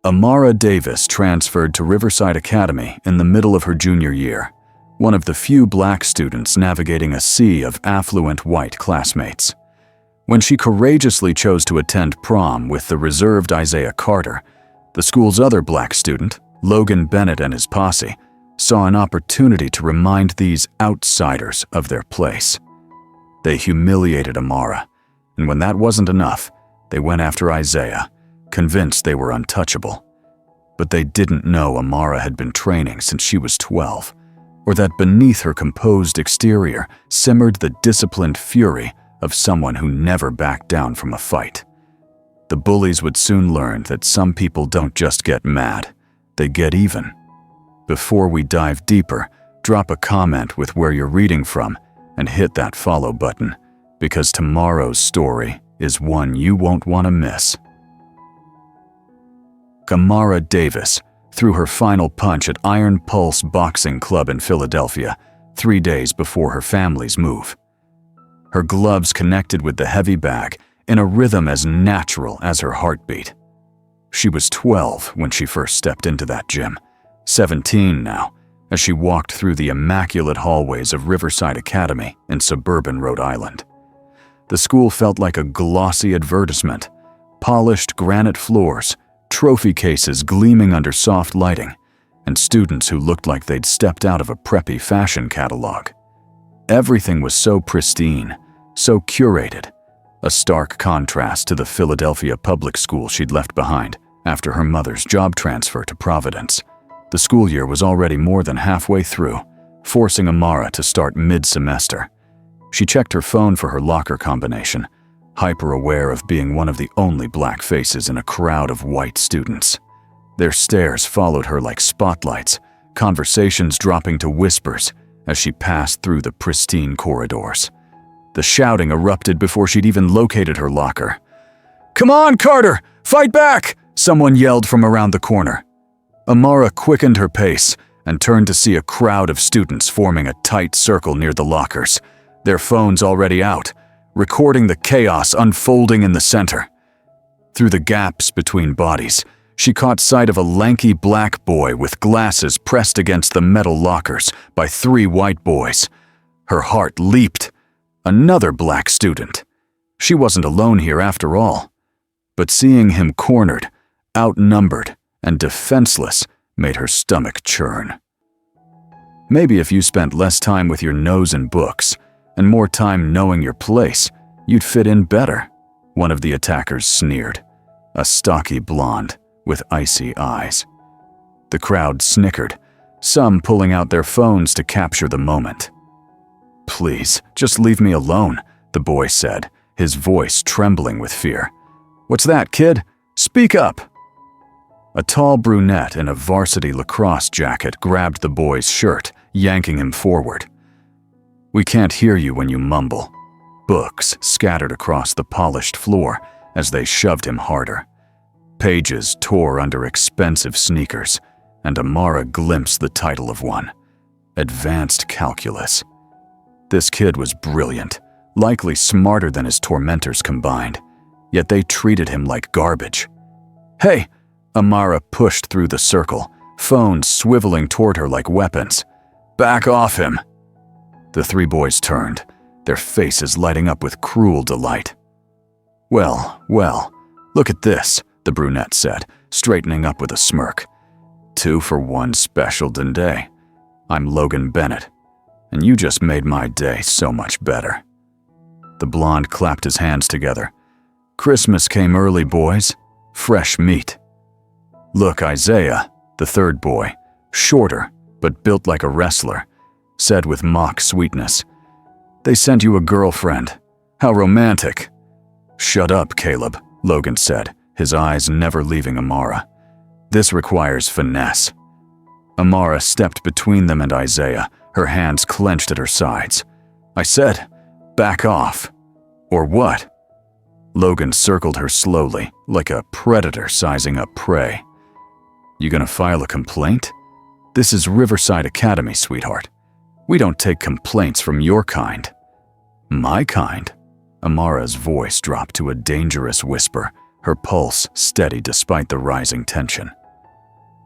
Amara Davis transferred to Riverside Academy in the middle of her junior year, one of the few black students navigating a sea of affluent white classmates. When she courageously chose to attend prom with the reserved Isaiah Carter, the school's other black student, Logan Bennett and his posse, saw an opportunity to remind these outsiders of their place. They humiliated Amara, and when that wasn't enough, they went after Isaiah, convinced they were untouchable. But they didn't know Amara had been training since she was 12, or that beneath her composed exterior simmered the disciplined fury of someone who never backed down from a fight. The bullies would soon learn that some people don't just get mad, they get even. Before we dive deeper, drop a comment with where you're reading from and hit that follow button, because tomorrow's story is one you won't want to miss. Amara Davis threw her final punch at Iron Pulse Boxing Club in Philadelphia 3 days before her family's move. Her gloves connected with the heavy bag in a rhythm as natural as her heartbeat. She was 12 when she first stepped into that gym, 17 now, as she walked through the immaculate hallways of Riverside Academy in suburban Rhode Island. The school felt like a glossy advertisement, polished granite floors, trophy cases gleaming under soft lighting, and students who looked like they'd stepped out of a preppy fashion catalog. Everything was so pristine, so curated, a stark contrast to the Philadelphia public school she'd left behind after her mother's job transfer to Providence. The school year was already more than halfway through, forcing Amara to start mid-semester. She checked her phone for her locker combination, hyper-aware of being one of the only black faces in a crowd of white students. Their stares followed her like spotlights, conversations dropping to whispers as she passed through the pristine corridors. The shouting erupted before she'd even located her locker. "Come on, Carter! Fight back!" someone yelled from around the corner. Amara quickened her pace and turned to see a crowd of students forming a tight circle near the lockers, their phones already out, recording the chaos unfolding in the center. Through the gaps between bodies, she caught sight of a lanky black boy with glasses pressed against the metal lockers by 3 white boys. Her heart leaped. Another black student. She wasn't alone here after all. But seeing him cornered, outnumbered, and defenseless made her stomach churn. Maybe if you spent less time with your nose in books and more time knowing your place, you'd fit in better, one of the attackers sneered, a stocky blonde with icy eyes. The crowd snickered, some pulling out their phones to capture the moment. "Please, just leave me alone," the boy said, his voice trembling with fear. "What's that, kid? Speak up!" A tall brunette in a varsity lacrosse jacket grabbed the boy's shirt, yanking him forward. "We can't hear you when you mumble." Books scattered across the polished floor as they shoved him harder. Pages tore under expensive sneakers, and Amara glimpsed the title of one, Advanced Calculus. This kid was brilliant, likely smarter than his tormentors combined, yet they treated him like garbage. "Hey!" Amara pushed through the circle, phones swiveling toward her like weapons. "Back off him!" The 3 boys turned, their faces lighting up with cruel delight. Well, look at this," the brunette said, straightening up with a smirk. 2 for 1 special today. I'm Logan Bennett, and you just made my day so much better." The blonde clapped his hands together. "Christmas came early, boys. Fresh meat." "Look, Isaiah," the 3rd boy, shorter but built like a wrestler, said with mock sweetness. "They sent you a girlfriend. How romantic." "Shut up, Caleb," Logan said, his eyes never leaving Amara. "This requires finesse." Amara stepped between them and Isaiah, her hands clenched at her sides. "I said, back off." "Or what?" Logan circled her slowly, like a predator sizing up prey. "You gonna file a complaint? This is Riverside Academy, sweetheart. We don't take complaints from your kind." "My kind?" Amara's voice dropped to a dangerous whisper, her pulse steady despite the rising tension.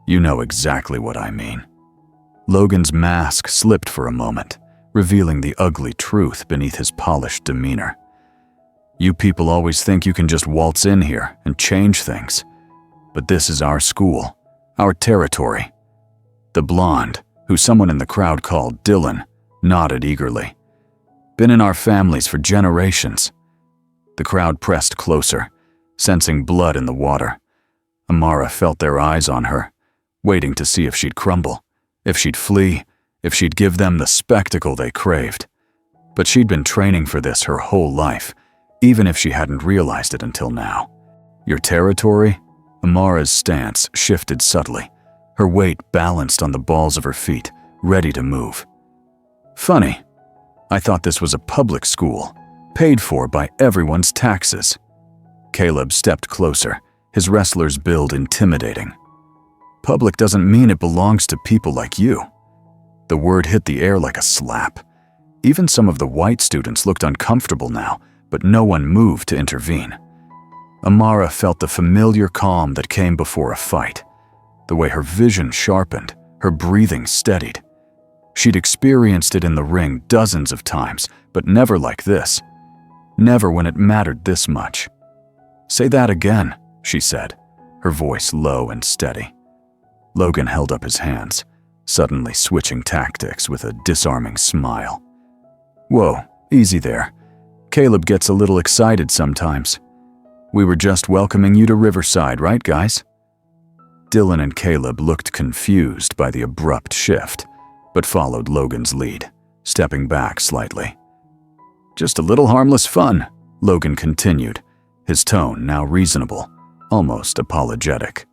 You know exactly what I mean. Logan's mask slipped for a moment, revealing the ugly truth beneath his polished demeanor. You people always think you can just waltz in here and change things. But this is our school, our territory. The blonde, who someone in the crowd called Dylan, nodded eagerly. Been in our families for generations. The crowd pressed closer, sensing blood in the water. Amara felt their eyes on her, waiting to see if she'd crumble, if she'd flee, if she'd give them the spectacle they craved. But she'd been training for this her whole life, even if she hadn't realized it until now. Your territory? Amara's stance shifted subtly, her weight balanced on the balls of her feet, ready to move. Funny. I thought this was a public school, paid for by everyone's taxes. Caleb stepped closer, his wrestler's build intimidating. Public doesn't mean it belongs to people like you. The word hit the air like a slap. Even some of the white students looked uncomfortable now, but no one moved to intervene. Amara felt the familiar calm that came before a fight. The way her vision sharpened, her breathing steadied. She'd experienced it in the ring dozens of times, but never like this. Never when it mattered this much. Say that again, she said, her voice low and steady. Logan held up his hands, suddenly switching tactics with a disarming smile. Whoa, easy there. Caleb gets a little excited sometimes. We were just welcoming you to Riverside, right, guys? Dylan and Caleb looked confused by the abrupt shift, but followed Logan's lead, stepping back slightly. Just a little harmless fun, Logan continued, his tone now reasonable, almost apologetic.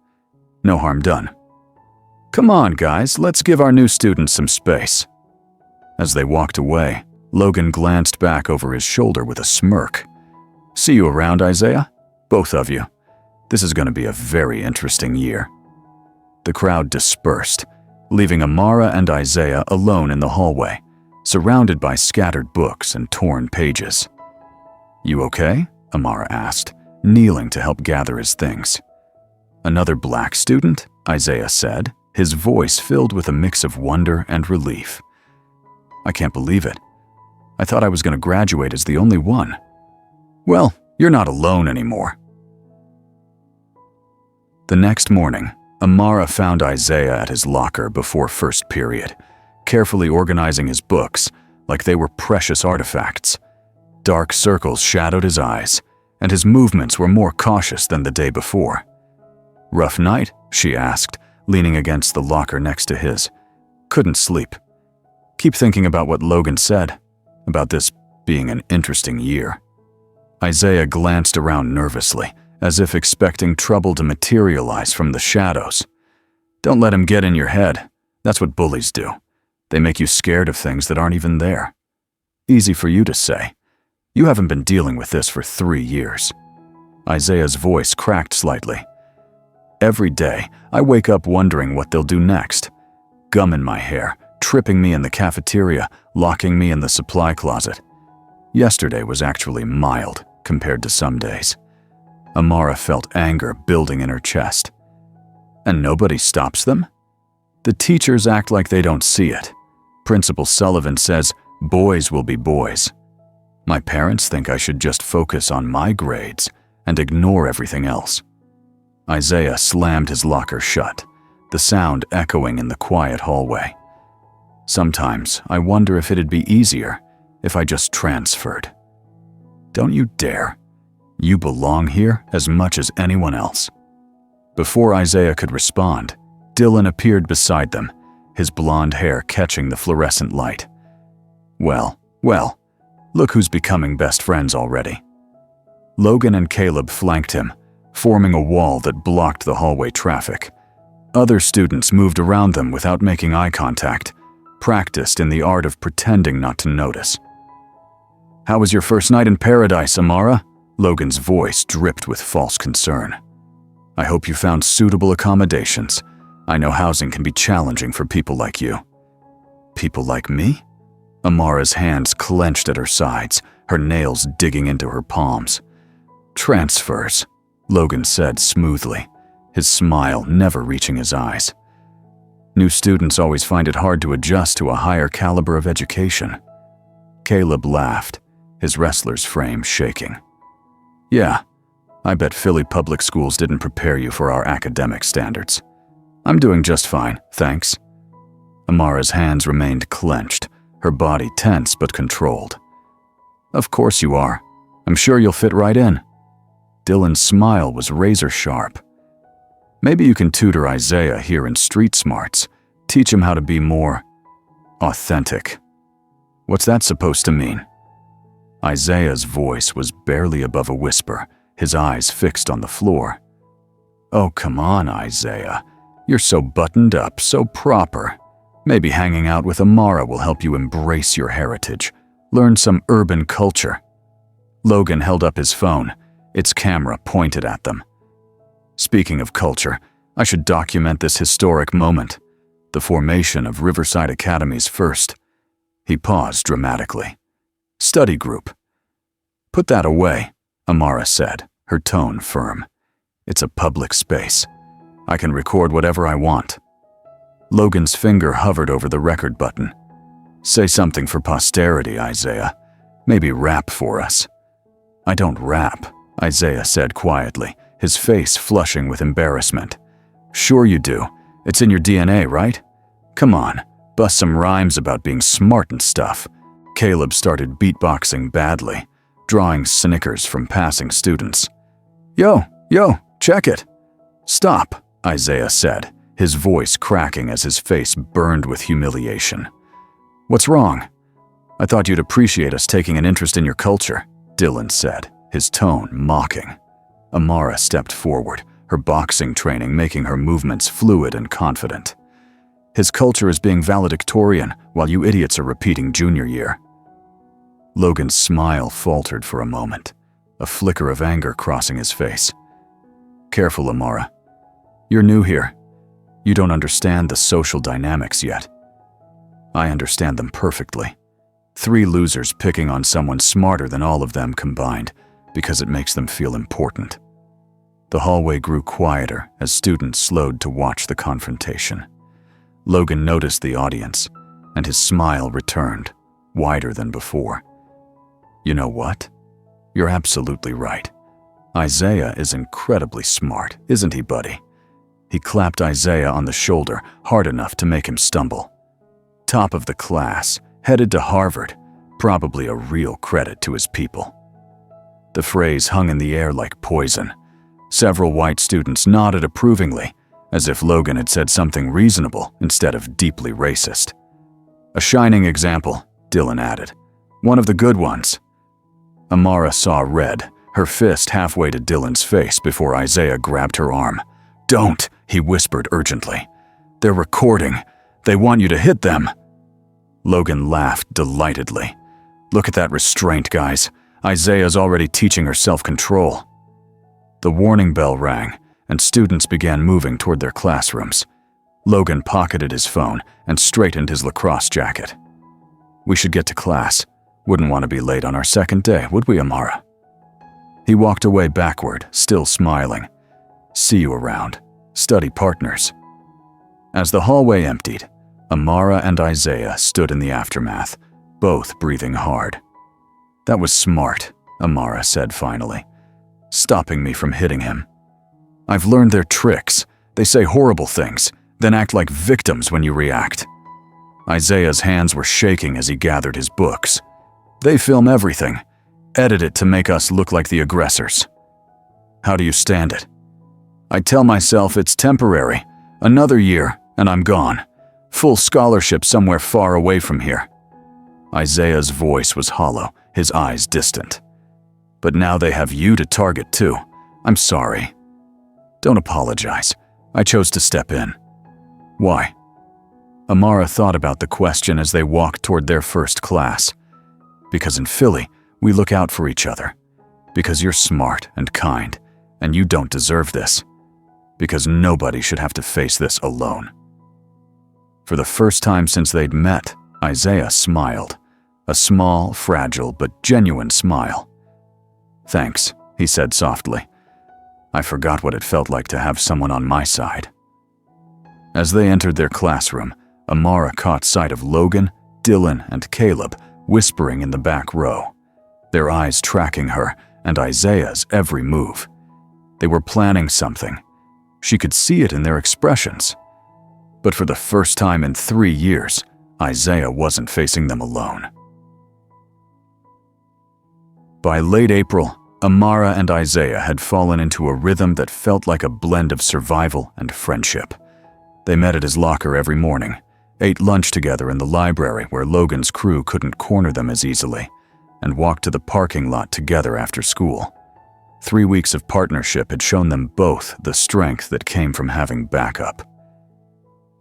No harm done. Come on, guys, let's give our new students some space. As they walked away, Logan glanced back over his shoulder with a smirk. See you around, Isaiah? Both of you. This is going to be a very interesting year. The crowd dispersed, leaving Amara and Isaiah alone in the hallway, surrounded by scattered books and torn pages. You okay? Amara asked, kneeling to help gather his things. Another black student? Isaiah said, his voice filled with a mix of wonder and relief. I can't believe it. I thought I was going to graduate as the only one. Well, you're not alone anymore. The next morning, Amara found Isaiah at his locker before first period, carefully organizing his books like they were precious artifacts. Dark circles shadowed his eyes, and his movements were more cautious than the day before. Rough night? She asked, leaning against the locker next to his. Couldn't sleep. Keep thinking about what Logan said, about this being an interesting year. Isaiah glanced around nervously, as if expecting trouble to materialize from the shadows. Don't let him get in your head. That's what bullies do. They make you scared of things that aren't even there. Easy for you to say. You haven't been dealing with this for 3 years. Isaiah's voice cracked slightly. Every day, I wake up wondering what they'll do next. Gum in my hair, tripping me in the cafeteria, locking me in the supply closet. Yesterday was actually mild compared to some days. Amara felt anger building in her chest. And nobody stops them? The teachers act like they don't see it. Principal Sullivan says boys will be boys. My parents think I should just focus on my grades and ignore everything else. Isaiah slammed his locker shut, the sound echoing in the quiet hallway. Sometimes I wonder if it'd be easier if I just transferred. Don't you dare. You belong here as much as anyone else. Before Isaiah could respond, Dylan appeared beside them, his blonde hair catching the fluorescent light. Well, look who's becoming best friends already. Logan and Caleb flanked him, forming a wall that blocked the hallway traffic. Other students moved around them without making eye contact, practiced in the art of pretending not to notice. How was your first night in paradise, Amara? Logan's voice dripped with false concern. I hope you found suitable accommodations. I know housing can be challenging for people like you. People like me? Amara's hands clenched at her sides, her nails digging into her palms. Transfers. Logan said smoothly, his smile never reaching his eyes. New students always find it hard to adjust to a higher caliber of education. Caleb laughed, his wrestler's frame shaking. Yeah, I bet Philly public schools didn't prepare you for our academic standards. I'm doing just fine, thanks. Amara's hands remained clenched, her body tense but controlled. Of course you are. I'm sure you'll fit right in. Dylan's smile was razor sharp. Maybe you can tutor Isaiah here in street smarts, teach him how to be more authentic. What's that supposed to mean? Isaiah's voice was barely above a whisper, his eyes fixed on the floor. Oh, come on, Isaiah. You're so buttoned up, so proper. Maybe hanging out with Amara will help you embrace your heritage, learn some urban culture. Logan held up his phone, its camera pointed at them. Speaking of culture, I should document this historic moment, the formation of Riverside Academy's first. He paused dramatically. Study group. Put that away, Amara said, her tone firm. It's a public space. I can record whatever I want. Logan's finger hovered over the record button. Say something for posterity, Isaiah. Maybe rap for us. I don't rap, Isaiah said quietly, his face flushing with embarrassment. Sure you do. It's in your DNA, right? Come on, bust some rhymes about being smart and stuff. Caleb started beatboxing badly, drawing snickers from passing students. Yo, check it. Stop, Isaiah said, his voice cracking as his face burned with humiliation. What's wrong? I thought you'd appreciate us taking an interest in your culture, Dylan said, his tone mocking. Amara stepped forward, her boxing training making her movements fluid and confident. His culture is being valedictorian while you idiots are repeating junior year. Logan's smile faltered for a moment, a flicker of anger crossing his face. Careful, Amara. You're new here. You don't understand the social dynamics yet. I understand them perfectly. 3 losers picking on someone smarter than all of them combined because it makes them feel important. The hallway grew quieter as students slowed to watch the confrontation. Logan noticed the audience, and his smile returned, wider than before. You know what? You're absolutely right. Isaiah is incredibly smart, isn't he, buddy? He clapped Isaiah on the shoulder hard enough to make him stumble. Top of the class, headed to Harvard, probably a real credit to his people. The phrase hung in the air like poison. Several white students nodded approvingly, as if Logan had said something reasonable instead of deeply racist. A shining example, Dylan added. One of the good ones. Amara saw red, her fist halfway to Dylan's face before Isaiah grabbed her arm. Don't, he whispered urgently. They're recording. They want you to hit them. Logan laughed delightedly. Look at that restraint, guys. Isaiah's already teaching her self-control. The warning bell rang, and students began moving toward their classrooms. Logan pocketed his phone and straightened his lacrosse jacket. We should get to class. Wouldn't want to be late on our second day, would we, Amara? He walked away backward, still smiling. See you around. Study partners. As the hallway emptied, Amara and Isaiah stood in the aftermath, both breathing hard. That was smart, Amara said finally, stopping me from hitting him. I've learned their tricks. They say horrible things, then act like victims when you react. Isaiah's hands were shaking as he gathered his books. They film everything, edit it to make us look like the aggressors. How do you stand it? I tell myself it's temporary, another year, and I'm gone. Full scholarship somewhere far away from here. Isaiah's voice was hollow, his eyes distant. But now they have you to target too. I'm sorry. Don't apologize. I chose to step in. Why? Amara thought about the question as they walked toward their first class. Because in Philly, we look out for each other. Because you're smart and kind, and you don't deserve this. Because nobody should have to face this alone. For the first time since they'd met, Isaiah smiled. A small, fragile, but genuine smile. Thanks, he said softly. I forgot what it felt like to have someone on my side. As they entered their classroom, Amara caught sight of Logan, Dylan, and Caleb whispering in the back row, their eyes tracking her and Isaiah's every move. They were planning something. She could see it in their expressions. But for the first time in 3 years, Isaiah wasn't facing them alone. By late April, Amara and Isaiah had fallen into a rhythm that felt like a blend of survival and friendship. They met at his locker every morning, ate lunch together in the library where Logan's crew couldn't corner them as easily, and walked to the parking lot together after school. 3 weeks of partnership had shown them both the strength that came from having backup.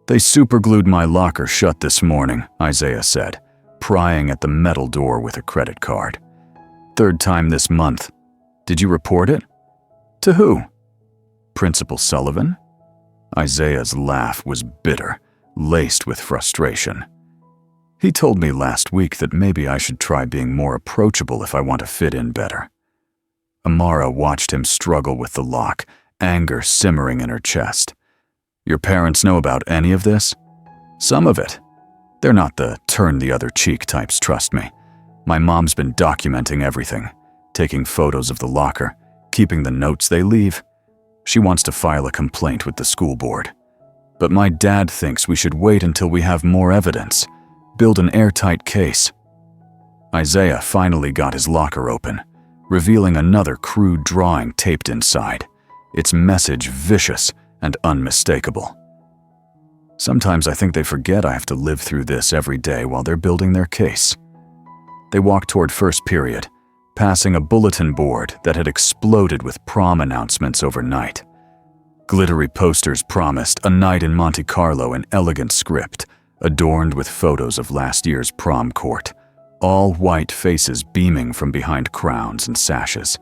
"They superglued my locker shut this morning," Isaiah said, prying at the metal door with a credit card. "Third time this month. Did you report it?" "To who?" "Principal Sullivan?" Isaiah's laugh was bitter, laced with frustration. "He told me last week that maybe I should try being more approachable if I want to fit in better." Amara watched him struggle with the lock, anger simmering in her chest. "Your parents know about any of this?" "Some of it. They're not the turn-the-other-cheek types, trust me. My mom's been documenting everything, taking photos of the locker, keeping the notes they leave. She wants to file a complaint with the school board. But my dad thinks we should wait until we have more evidence, build an airtight case." Isaiah finally got his locker open, revealing another crude drawing taped inside, its message vicious and unmistakable. "Sometimes I think they forget I have to live through this every day while they're building their case." They walked toward first period, passing a bulletin board that had exploded with prom announcements overnight. Glittery posters promised a night in Monte Carlo in elegant script, adorned with photos of last year's prom court, all white faces beaming from behind crowns and sashes.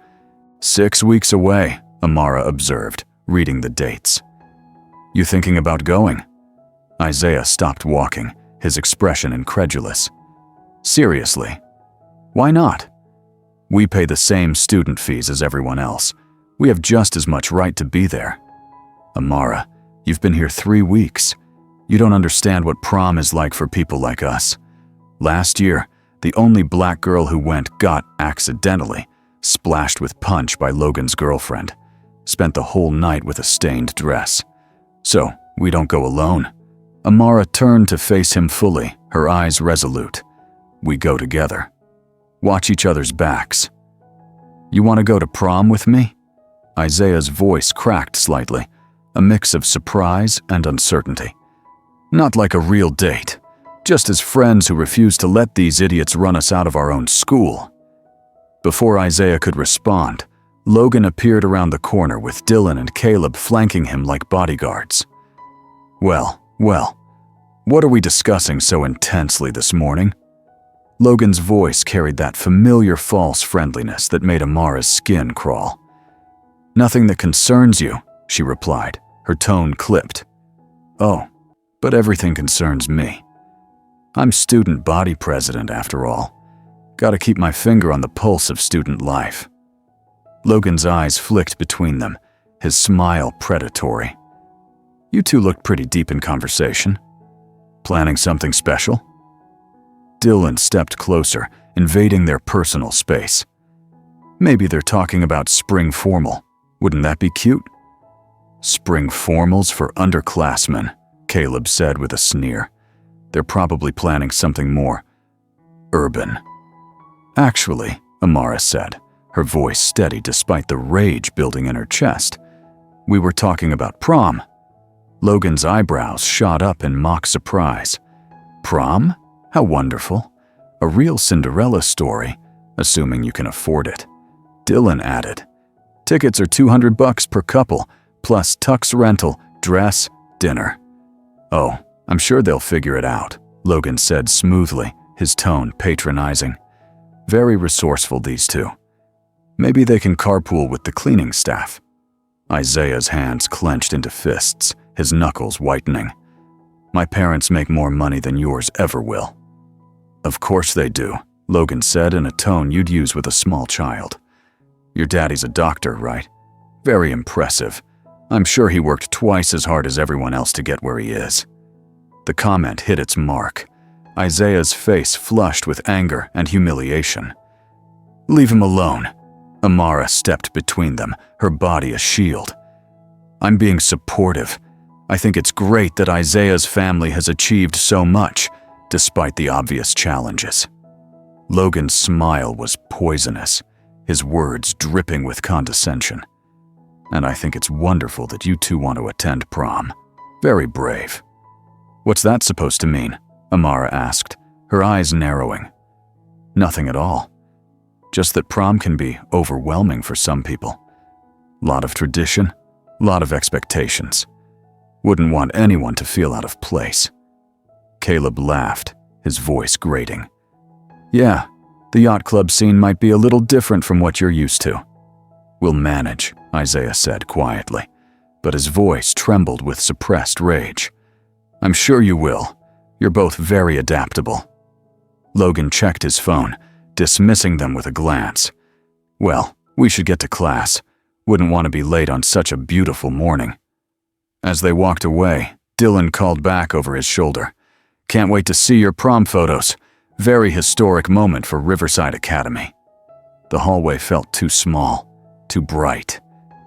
6 weeks away, Amara observed, reading the dates. "You thinking about going?" Isaiah stopped walking, his expression incredulous. "Seriously? Why not? We pay the same student fees as everyone else. We have just as much right to be there." "Amara, you've been here 3 weeks. You don't understand what prom is like for people like us. Last year, the only black girl who went got accidentally splashed with punch by Logan's girlfriend. Spent the whole night with a stained dress. So, we don't go alone." Amara turned to face him fully, her eyes resolute. "We go together. Watch each other's backs." "You want to go to prom with me?" Isaiah's voice cracked slightly, a mix of surprise and uncertainty. "Not like a real date, just as friends who refuse to let these idiots run us out of our own school." Before Isaiah could respond, Logan appeared around the corner with Dylan and Caleb flanking him like bodyguards. Well, what are we discussing so intensely this morning?" Logan's voice carried that familiar false friendliness that made Amara's skin crawl. "Nothing that concerns you," she replied, her tone clipped. "Oh, but everything concerns me. I'm student body president after all. Gotta keep my finger on the pulse of student life." Logan's eyes flicked between them, his smile predatory. "You two looked pretty deep in conversation. Planning something special?" Dylan stepped closer, invading their personal space. "Maybe they're talking about spring formal. Wouldn't that be cute?" "Spring formals for underclassmen," Caleb said with a sneer. "They're probably planning something more urban." "Actually," Amara said, her voice steady despite the rage building in her chest, "we were talking about prom." Logan's eyebrows shot up in mock surprise. "Prom? How wonderful. A real Cinderella story, assuming you can afford it." Dylan added, "Tickets are $200 per couple, plus tux rental, dress, dinner." "Oh, I'm sure they'll figure it out," Logan said smoothly, his tone patronizing. "Very resourceful, these two. Maybe they can carpool with the cleaning staff." Isaiah's hands clenched into fists, his knuckles whitening. "My parents make more money than yours ever will." "Of course they do," Logan said in a tone you'd use with a small child. "Your daddy's a doctor, right?" Very impressive. I'm sure he worked twice as hard as everyone else to get where he is." The comment hit its mark. Isaiah's face flushed with anger and humiliation. "Leave him alone." Amara stepped between them, her body a shield. "I'm being supportive. I think it's great that Isaiah's family has achieved so much, despite the obvious challenges." Logan's smile was poisonous, his words dripping with condescension. "And I think it's wonderful that you two want to attend prom. Very brave." "What's that supposed to mean?" Amara asked, her eyes narrowing. "Nothing at all. Just that prom can be overwhelming for some people. Lot of tradition, lot of expectations. Wouldn't want anyone to feel out of place." Caleb laughed, his voice grating. "Yeah, the yacht club scene might be a little different from what you're used to." "We'll manage," Isaiah said quietly, but his voice trembled with suppressed rage. "I'm sure you will. You're both very adaptable." Logan checked his phone, dismissing them with a glance. "Well, we should get to class. Wouldn't want to be late on such a beautiful morning." As they walked away, Dylan called back over his shoulder. "Can't wait to see your prom photos. Very historic moment for Riverside Academy." The hallway felt too small, too bright,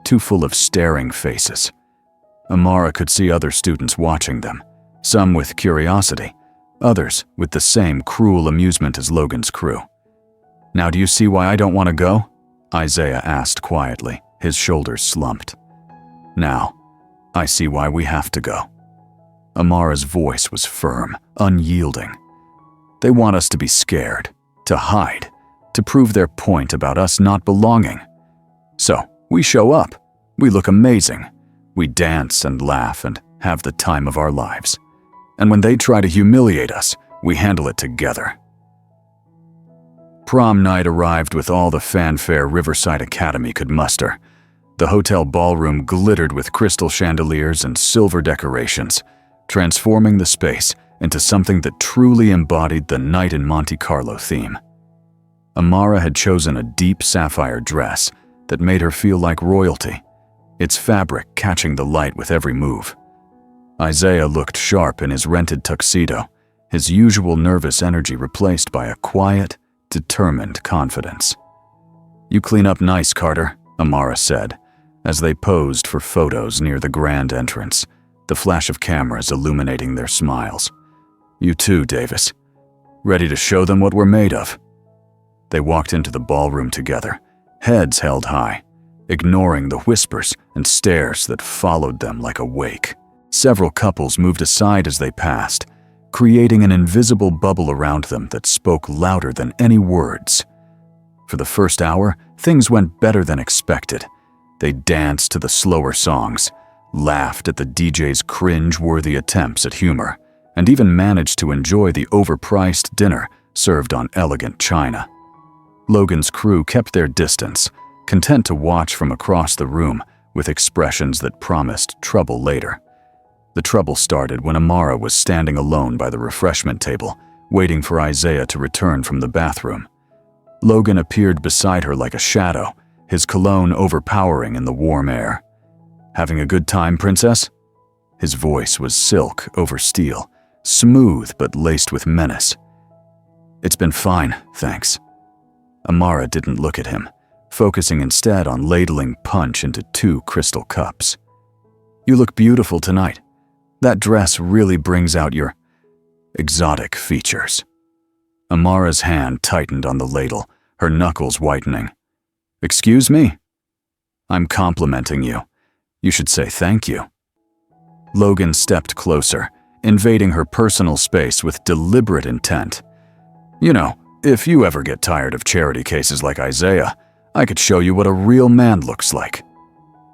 too full of staring faces. Amara could see other students watching them, some with curiosity, others with the same cruel amusement as Logan's crew. "Now do you see why I don't want to go?" Isaiah asked quietly, his shoulders slumped. "Now, I see why we have to go." Amara's voice was firm, unyielding. "They want us to be scared, to hide, to prove their point about us not belonging. So, we show up. We look amazing. We dance and laugh and have the time of our lives. And when they try to humiliate us, we handle it together." Prom night arrived with all the fanfare Riverside Academy could muster. The hotel ballroom glittered with crystal chandeliers and silver decorations, transforming the space into something that truly embodied the Night in Monte Carlo theme. Amara had chosen a deep sapphire dress that made her feel like royalty, its fabric catching the light with every move. Isaiah looked sharp in his rented tuxedo, his usual nervous energy replaced by a quiet, determined confidence. "You clean up nice, Carter," Amara said, as they posed for photos near the grand entrance, the flash of cameras illuminating their smiles. "You too, Davis. Ready to show them what we're made of." They walked into the ballroom together, heads held high, ignoring the whispers and stares that followed them like a wake. Several couples moved aside as they passed, creating an invisible bubble around them that spoke louder than any words. For the first hour, things went better than expected. They danced to the slower songs, laughed at the DJ's cringe-worthy attempts at humor, and even managed to enjoy the overpriced dinner served on elegant china. Logan's crew kept their distance, content to watch from across the room with expressions that promised trouble later. The trouble started when Amara was standing alone by the refreshment table, waiting for Isaiah to return from the bathroom. Logan appeared beside her like a shadow, his cologne overpowering in the warm air. "Having a good time, princess?" His voice was silk over steel, smooth but laced with menace. "It's been fine, thanks." Amara didn't look at him, focusing instead on ladling punch into 2 crystal cups. "You look beautiful tonight. That dress really brings out your exotic features." Amara's hand tightened on the ladle, her knuckles whitening. "Excuse me?" "I'm complimenting you. You should say thank you." Logan stepped closer, invading her personal space with deliberate intent. "You know, if you ever get tired of charity cases like Isaiah, I could show you what a real man looks like."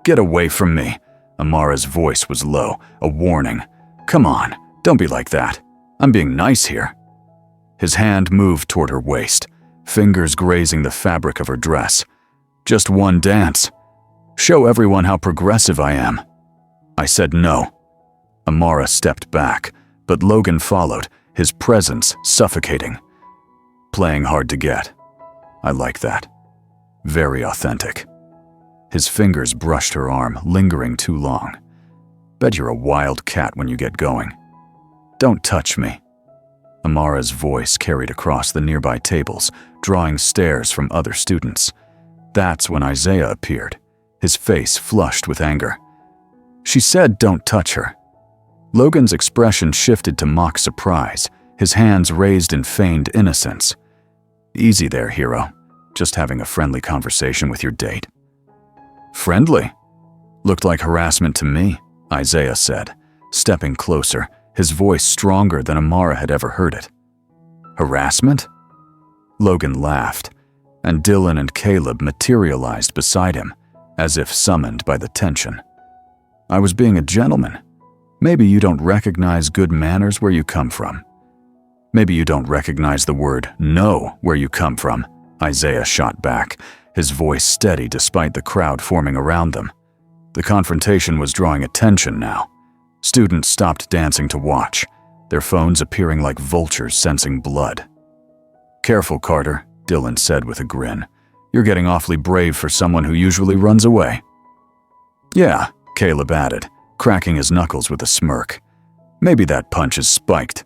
"Get away from me." Amara's voice was low, a warning. "Come on, don't be like that. I'm being nice here." His hand moved toward her waist, fingers grazing the fabric of her dress. "Just one dance. Show everyone how progressive I am." I said no. Amara stepped back, but Logan followed, his presence suffocating. "Playing hard to get. I like that. Very authentic." His fingers brushed her arm, lingering too long. Bet you're a wild cat when you get going. Don't touch me. Amara's voice carried across the nearby tables, drawing stares from other students. That's when Isaiah appeared, his face flushed with anger. She said don't touch her. Logan's expression shifted to mock surprise, his hands raised in feigned innocence. Easy there, hero. Just having a friendly conversation with your date. Friendly? Looked like harassment to me, Isaiah said, stepping closer, his voice stronger than Amara had ever heard it. Harassment? Logan laughed, and Dylan and Caleb materialized beside him, as if summoned by the tension. I was being a gentleman. Maybe you don't recognize good manners where you come from. Maybe you don't recognize the word no where you come from, Isaiah shot back, his voice steady despite the crowd forming around them. The confrontation was drawing attention now. Students stopped dancing to watch, their phones appearing like vultures sensing blood. Careful, Carter, Dylan said with a grin. You're getting awfully brave for someone who usually runs away. Yeah, Caleb added, cracking his knuckles with a smirk. Maybe that punch is spiked.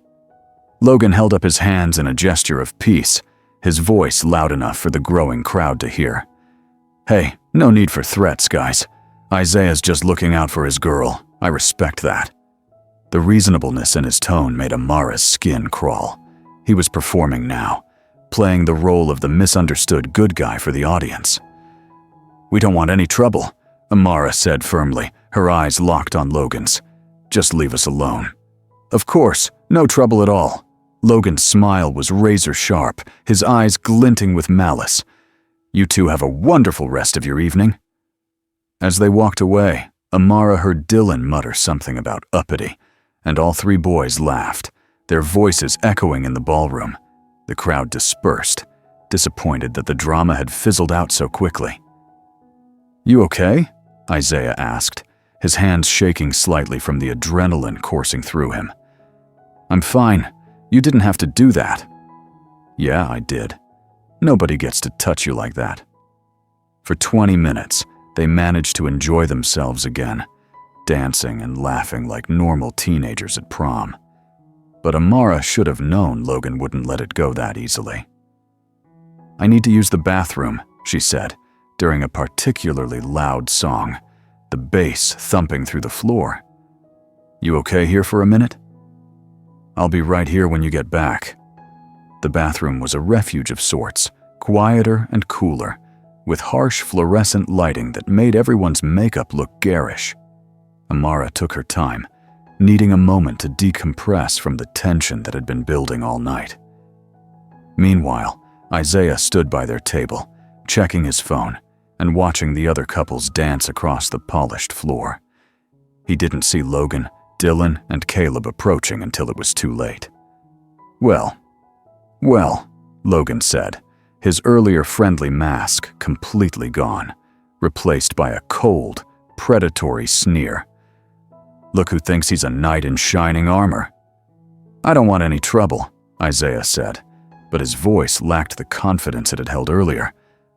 Logan held up his hands in a gesture of peace, his voice loud enough for the growing crowd to hear. Hey, no need for threats, guys. Isaiah's just looking out for his girl. I respect that. The reasonableness in his tone made Amara's skin crawl. He was performing now, playing the role of the misunderstood good guy for the audience. We don't want any trouble, Amara said firmly, her eyes locked on Logan's. Just leave us alone. Of course, no trouble at all. Logan's smile was razor sharp, his eyes glinting with malice. You two have a wonderful rest of your evening. As they walked away, Amara heard Dylan mutter something about uppity, and all three boys laughed, their voices echoing in the ballroom. The crowd dispersed, disappointed that the drama had fizzled out so quickly. You okay? Isaiah asked, his hands shaking slightly from the adrenaline coursing through him. I'm fine. You didn't have to do that. Yeah, I did. Nobody gets to touch you like that. For 20 minutes, they managed to enjoy themselves again, dancing and laughing like normal teenagers at prom. But Amara should have known Logan wouldn't let it go that easily. I need to use the bathroom, she said, during a particularly loud song, the bass thumping through the floor. You okay here for a minute? I'll be right here when you get back. The bathroom was a refuge of sorts, quieter and cooler, with harsh fluorescent lighting that made everyone's makeup look garish. Amara took her time, needing a moment to decompress from the tension that had been building all night. Meanwhile, Isaiah stood by their table, checking his phone and watching the other couples dance across the polished floor. He didn't see Logan, Dylan, and Caleb approaching until it was too late. Well, Logan said, his earlier friendly mask completely gone, replaced by a cold, predatory sneer. Look who thinks he's a knight in shining armor. I don't want any trouble, Isaiah said, but his voice lacked the confidence it had held earlier,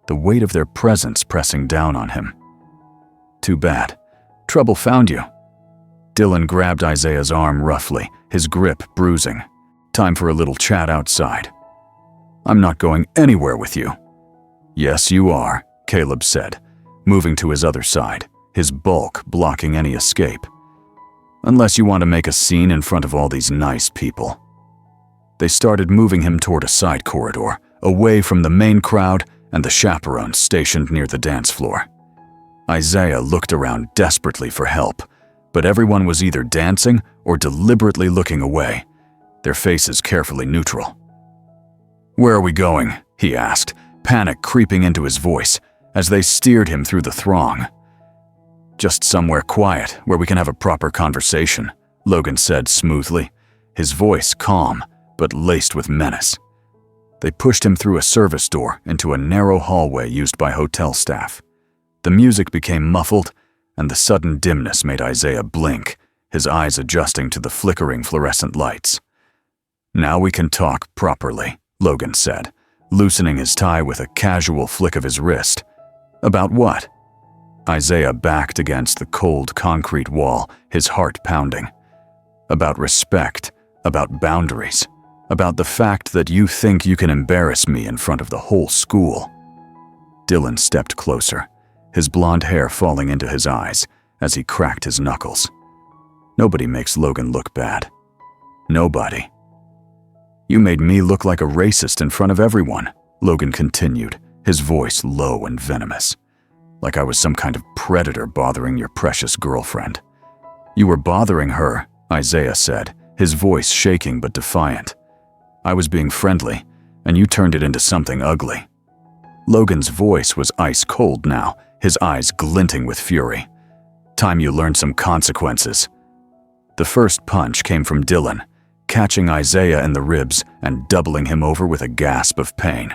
the weight of their presence pressing down on him. Too bad. Trouble found you. Dylan grabbed Isaiah's arm roughly, his grip bruising. Time for a little chat outside. I'm not going anywhere with you. Yes, you are, Caleb said, moving to his other side, his bulk blocking any escape. Unless you want to make a scene in front of all these nice people. They started moving him toward a side corridor, away from the main crowd and the chaperones stationed near the dance floor. Isaiah looked around desperately for help, but everyone was either dancing or deliberately looking away, their faces carefully neutral. Where are we going? He asked, panic creeping into his voice as they steered him through the throng. Just somewhere quiet where we can have a proper conversation, Logan said smoothly, his voice calm but laced with menace. They pushed him through a service door into a narrow hallway used by hotel staff. The music became muffled, and the sudden dimness made Isaiah blink, his eyes adjusting to the flickering fluorescent lights. Now we can talk properly, Logan said, loosening his tie with a casual flick of his wrist. About what? Isaiah backed against the cold concrete wall, his heart pounding. About respect, about boundaries, about the fact that you think you can embarrass me in front of the whole school. Dylan stepped closer, his blonde hair falling into his eyes as he cracked his knuckles. Nobody makes Logan look bad. Nobody. You made me look like a racist in front of everyone, Logan continued, his voice low and venomous. Like I was some kind of predator bothering your precious girlfriend. You were bothering her, Isaiah said, his voice shaking but defiant. I was being friendly, and you turned it into something ugly. Logan's voice was ice cold now, his eyes glinting with fury. Time you learned some consequences. The first punch came from Dylan, catching Isaiah in the ribs and doubling him over with a gasp of pain.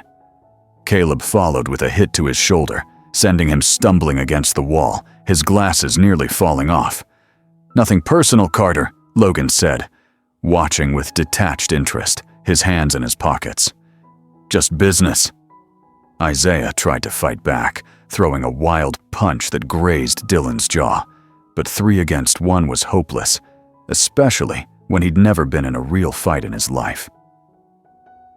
Caleb followed with a hit to his shoulder, sending him stumbling against the wall, his glasses nearly falling off. Nothing personal, Carter, Logan said, watching with detached interest, his hands in his pockets. Just business. Isaiah tried to fight back, throwing a wild punch that grazed Dylan's jaw, but 3 against 1 was hopeless, especially when he'd never been in a real fight in his life.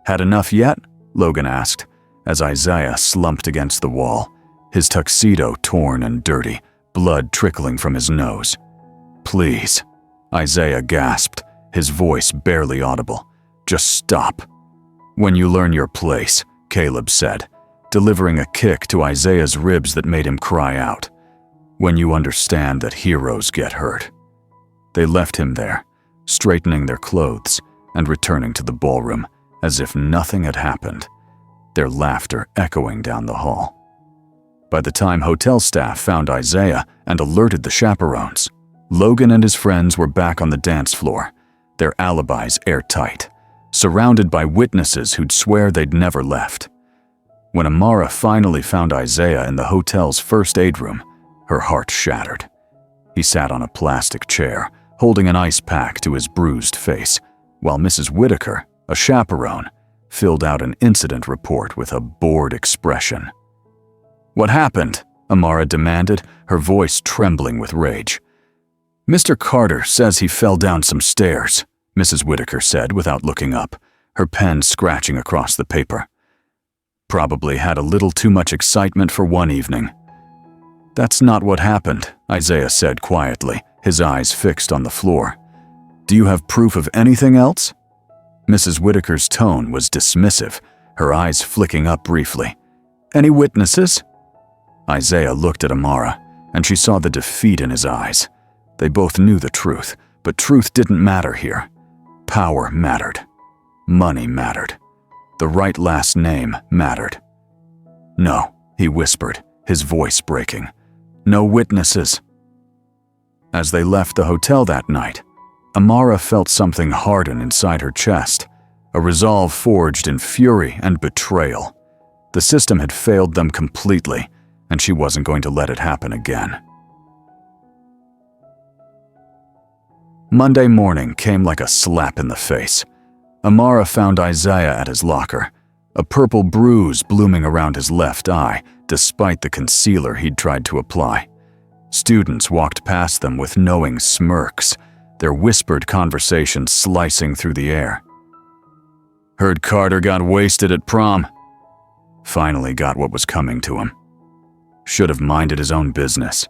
Had enough yet? Logan asked, as Isaiah slumped against the wall, his tuxedo torn and dirty, blood trickling from his nose. Please, Isaiah gasped, his voice barely audible. Just stop. When you learn your place, Caleb said, delivering a kick to Isaiah's ribs that made him cry out. When you understand that heroes get hurt. They left him there, straightening their clothes and returning to the ballroom as if nothing had happened, their laughter echoing down the hall. By the time hotel staff found Isaiah and alerted the chaperones, Logan and his friends were back on the dance floor, their alibis airtight, surrounded by witnesses who'd swear they'd never left. When Amara finally found Isaiah in the hotel's first aid room, her heart shattered. He sat on a plastic chair, holding an ice pack to his bruised face, while Mrs. Whitaker, a chaperone, filled out an incident report with a bored expression. What happened? Amara demanded, her voice trembling with rage. Mr. Carter says he fell down some stairs, Mrs. Whitaker said without looking up, her pen scratching across the paper. Probably had a little too much excitement for one evening. That's not what happened, Isaiah said quietly, his eyes fixed on the floor. Do you have proof of anything else? Mrs. Whitaker's tone was dismissive, her eyes flicking up briefly. Any witnesses? Isaiah looked at Amara, and she saw the defeat in his eyes. They both knew the truth, but truth didn't matter here. Power mattered. Money mattered. The right last name mattered. No, he whispered, his voice breaking. No witnesses. As they left the hotel that night, Amara felt something harden inside her chest, a resolve forged in fury and betrayal. The system had failed them completely, and she wasn't going to let it happen again. Monday morning came like a slap in the face. Amara found Isaiah at his locker, a purple bruise blooming around his left eye, despite the concealer he'd tried to apply. Students walked past them with knowing smirks, their whispered conversation slicing through the air. Heard Carter got wasted at prom. Finally got what was coming to him. Should have minded his own business.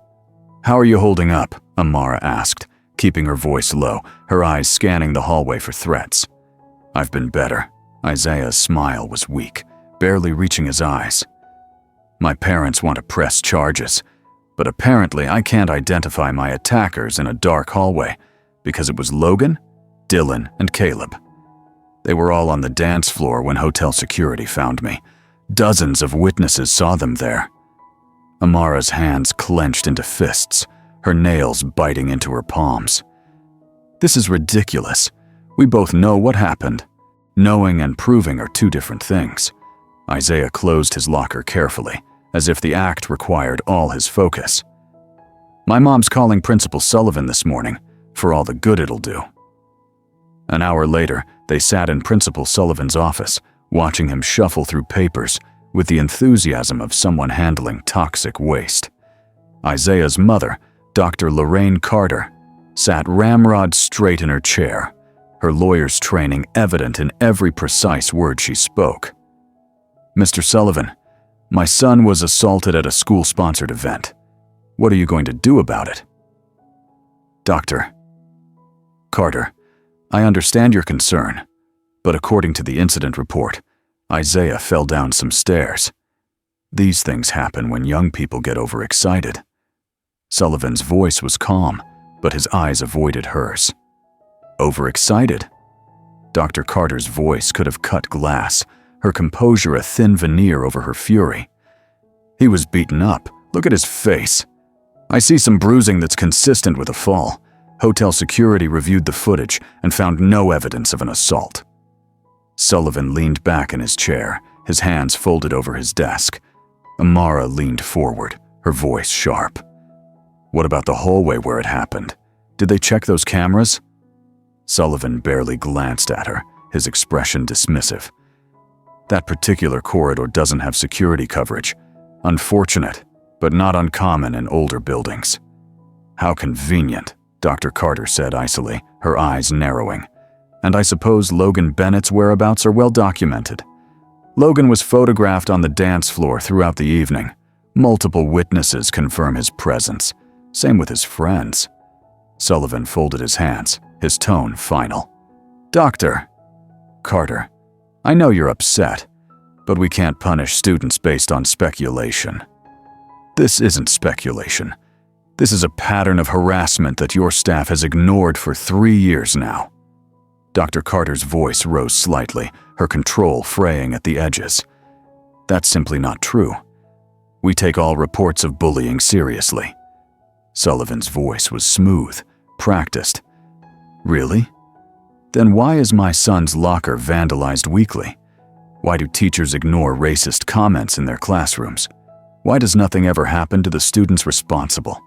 How are you holding up? Amara asked, keeping her voice low, her eyes scanning the hallway for threats. I've been better. Isaiah's smile was weak, barely reaching his eyes. My parents want to press charges, but apparently I can't identify my attackers in a dark hallway because it was Logan, Dylan, and Caleb. They were all on the dance floor when hotel security found me. Dozens of witnesses saw them there. Amara's hands clenched into fists, her nails biting into her palms. This is ridiculous. We both know what happened. Knowing and proving are two different things. Isaiah closed his locker carefully, as if the act required all his focus. My mom's calling Principal Sullivan this morning, for all the good it'll do. An hour later, they sat in Principal Sullivan's office, watching him shuffle through papers with the enthusiasm of someone handling toxic waste. Isaiah's mother, Dr. Lorraine Carter, sat ramrod straight in her chair, her lawyer's training evident in every precise word she spoke. "Mr. Sullivan, my son was assaulted at a school-sponsored event. What are you going to do about it?" "Dr. Carter, I understand your concern, but according to the incident report, Isaiah fell down some stairs. These things happen when young people get overexcited." Sullivan's voice was calm, but his eyes avoided hers. "Overexcited?" Dr. Carter's voice could have cut glass, her composure a thin veneer over her fury. "He was beaten up. Look at his face. I see some bruising that's consistent with a fall. Hotel security reviewed the footage and found no evidence of an assault." Sullivan leaned back in his chair, his hands folded over his desk. Amara leaned forward, her voice sharp. "What about the hallway where it happened? Did they check those cameras?" Sullivan barely glanced at her, his expression dismissive. "That particular corridor doesn't have security coverage. Unfortunate, but not uncommon in older buildings." "How convenient," Dr. Carter said icily, her eyes narrowing. "And I suppose Logan Bennett's whereabouts are well documented." "Logan was photographed on the dance floor throughout the evening. Multiple witnesses confirm his presence. Same with his friends." Sullivan folded his hands, his tone final. "Dr. Carter, I know you're upset, but we can't punish students based on speculation." "This isn't speculation. This is a pattern of harassment that your staff has ignored for 3 years now." Dr. Carter's voice rose slightly, her control fraying at the edges. "That's simply not true. We take all reports of bullying seriously." Sullivan's voice was smooth, practiced. "Really? Then why is my son's locker vandalized weekly? Why do teachers ignore racist comments in their classrooms? Why does nothing ever happen to the students responsible?"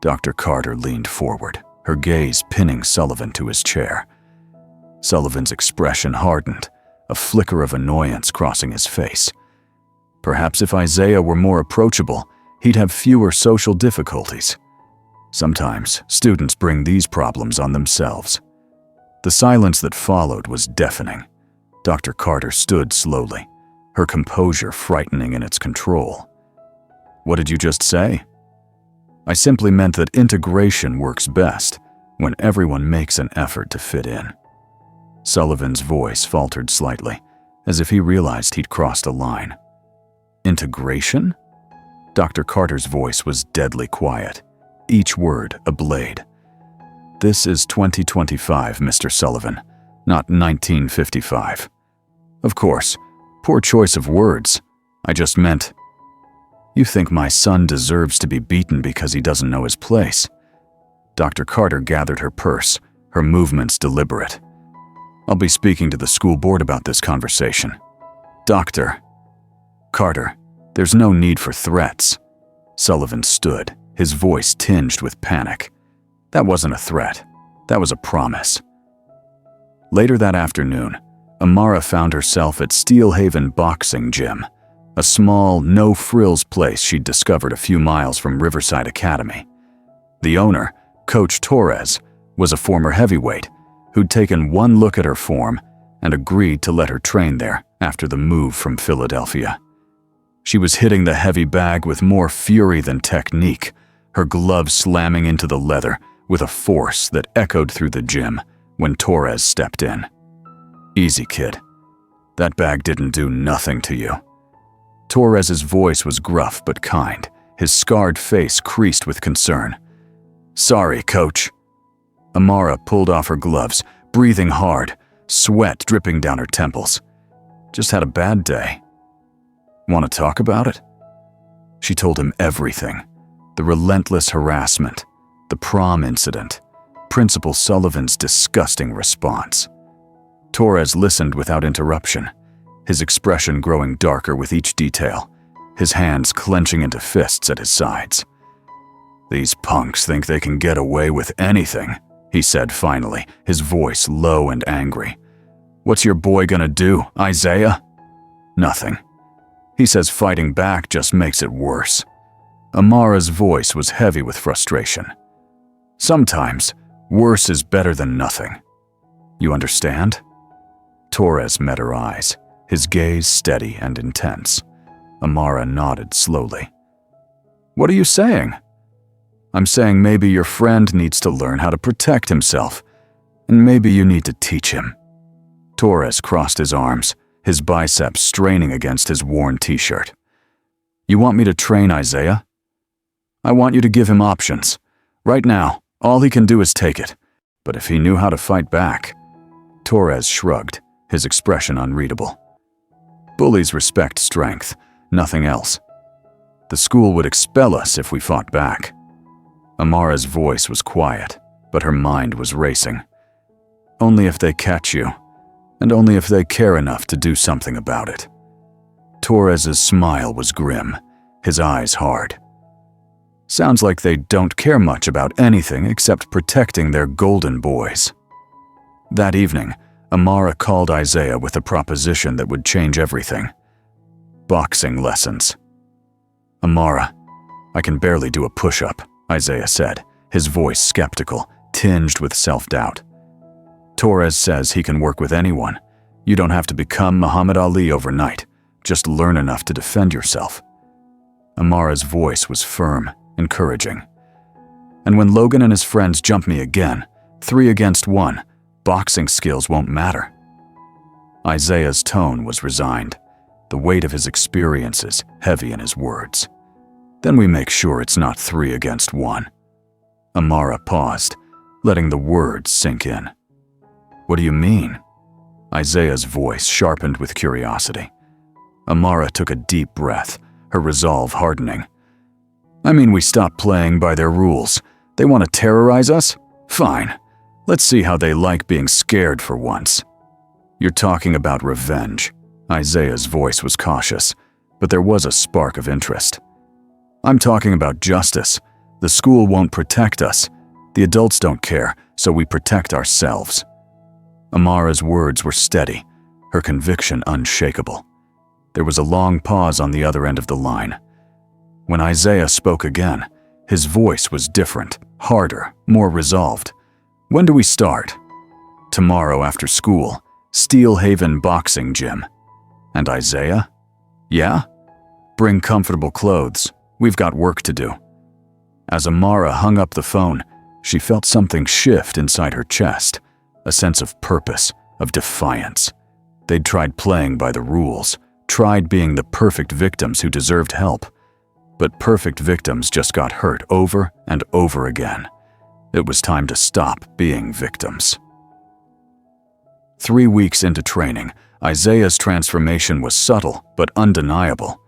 Dr. Carter leaned forward, her gaze pinning Sullivan to his chair. Sullivan's expression hardened, a flicker of annoyance crossing his face. Perhaps if Isaiah were more approachable, he'd have fewer social difficulties. Sometimes students bring these problems on themselves. The silence that followed was deafening. Dr. Carter stood slowly, her composure frightening in its control. "What did you just say?" "I simply meant that integration works best when everyone makes an effort to fit in." Sullivan's voice faltered slightly, as if he realized he'd crossed a line. "Integration?" Dr. Carter's voice was deadly quiet, each word a blade. "This is 2025, Mr. Sullivan, not 1955. Of course, poor choice of words. I just meant, you think my son deserves to be beaten because he doesn't know his place." Dr. Carter gathered her purse, her movements deliberate. "I'll be speaking to the school board about this conversation." "Dr. Carter, there's no need for threats." Sullivan stood, his voice tinged with panic. "That wasn't a threat. That was a promise." Later that afternoon, Amara found herself at Steelhaven Boxing Gym, a small, no-frills place she'd discovered a few miles from Riverside Academy. The owner, Coach Torres, was a former heavyweight who'd taken one look at her form and agreed to let her train there after the move from Philadelphia. She was hitting the heavy bag with more fury than technique, her gloves slamming into the leather with a force that echoed through the gym when Torres stepped in. "Easy, kid. That bag didn't do nothing to you." Torres's voice was gruff but kind, his scarred face creased with concern. "Sorry, coach." Amara pulled off her gloves, breathing hard, sweat dripping down her temples. "Just had a bad day." "Want to talk about it?" She told him everything. The relentless harassment, the prom incident, Principal Sullivan's disgusting response. Torres listened without interruption, his expression growing darker with each detail, his hands clenching into fists at his sides. "These punks think they can get away with anything," he said finally, his voice low and angry. "What's your boy gonna do, Isaiah?" "Nothing. He says fighting back just makes it worse." Amara's voice was heavy with frustration. Sometimes, worse is better than nothing. You understand? Torres met her eyes, his gaze steady and intense. Amara nodded slowly. What are you saying? I'm saying maybe your friend needs to learn how to protect himself, and maybe you need to teach him. Torres crossed his arms, his biceps straining against his worn t-shirt. You want me to train Isaiah? I want you to give him options. Right now, all he can do is take it. But if he knew how to fight back… Torres shrugged, his expression unreadable. Bullies respect strength, nothing else. The school would expel us if we fought back. Amara's voice was quiet, but her mind was racing. Only if they catch you, and only if they care enough to do something about it. Torres's smile was grim, his eyes hard. Sounds like they don't care much about anything except protecting their golden boys. That evening, Amara called Isaiah with a proposition that would change everything. Boxing lessons. Amara, I can barely do a push-up, Isaiah said, his voice skeptical, tinged with self-doubt. Torres says he can work with anyone. You don't have to become Muhammad Ali overnight. Just learn enough to defend yourself. Amara's voice was firm, encouraging. And when Logan and his friends jump me again, 3 against 1, boxing skills won't matter. Isaiah's tone was resigned, the weight of his experiences heavy in his words. Then we make sure it's not 3 against 1. Amara paused, letting the words sink in. What do you mean? Isaiah's voice sharpened with curiosity. Amara took a deep breath, her resolve hardening. I mean, we stop playing by their rules. They want to terrorize us? Fine. Let's see how they like being scared for once. You're talking about revenge. Isaiah's voice was cautious, but there was a spark of interest. I'm talking about justice. The school won't protect us. The adults don't care, so we protect ourselves. Amara's words were steady, her conviction unshakable. There was a long pause on the other end of the line. When Isaiah spoke again, his voice was different, harder, more resolved. When do we start? Tomorrow after school, Steel Haven Boxing Gym. And Isaiah? Yeah? Bring comfortable clothes. We've got work to do. As Amara hung up the phone, she felt something shift inside her chest, a sense of purpose, of defiance. They'd tried playing by the rules, tried being the perfect victims who deserved help. But perfect victims just got hurt over and over again. It was time to stop being victims. 3 weeks into training, Isaiah's transformation was subtle but undeniable.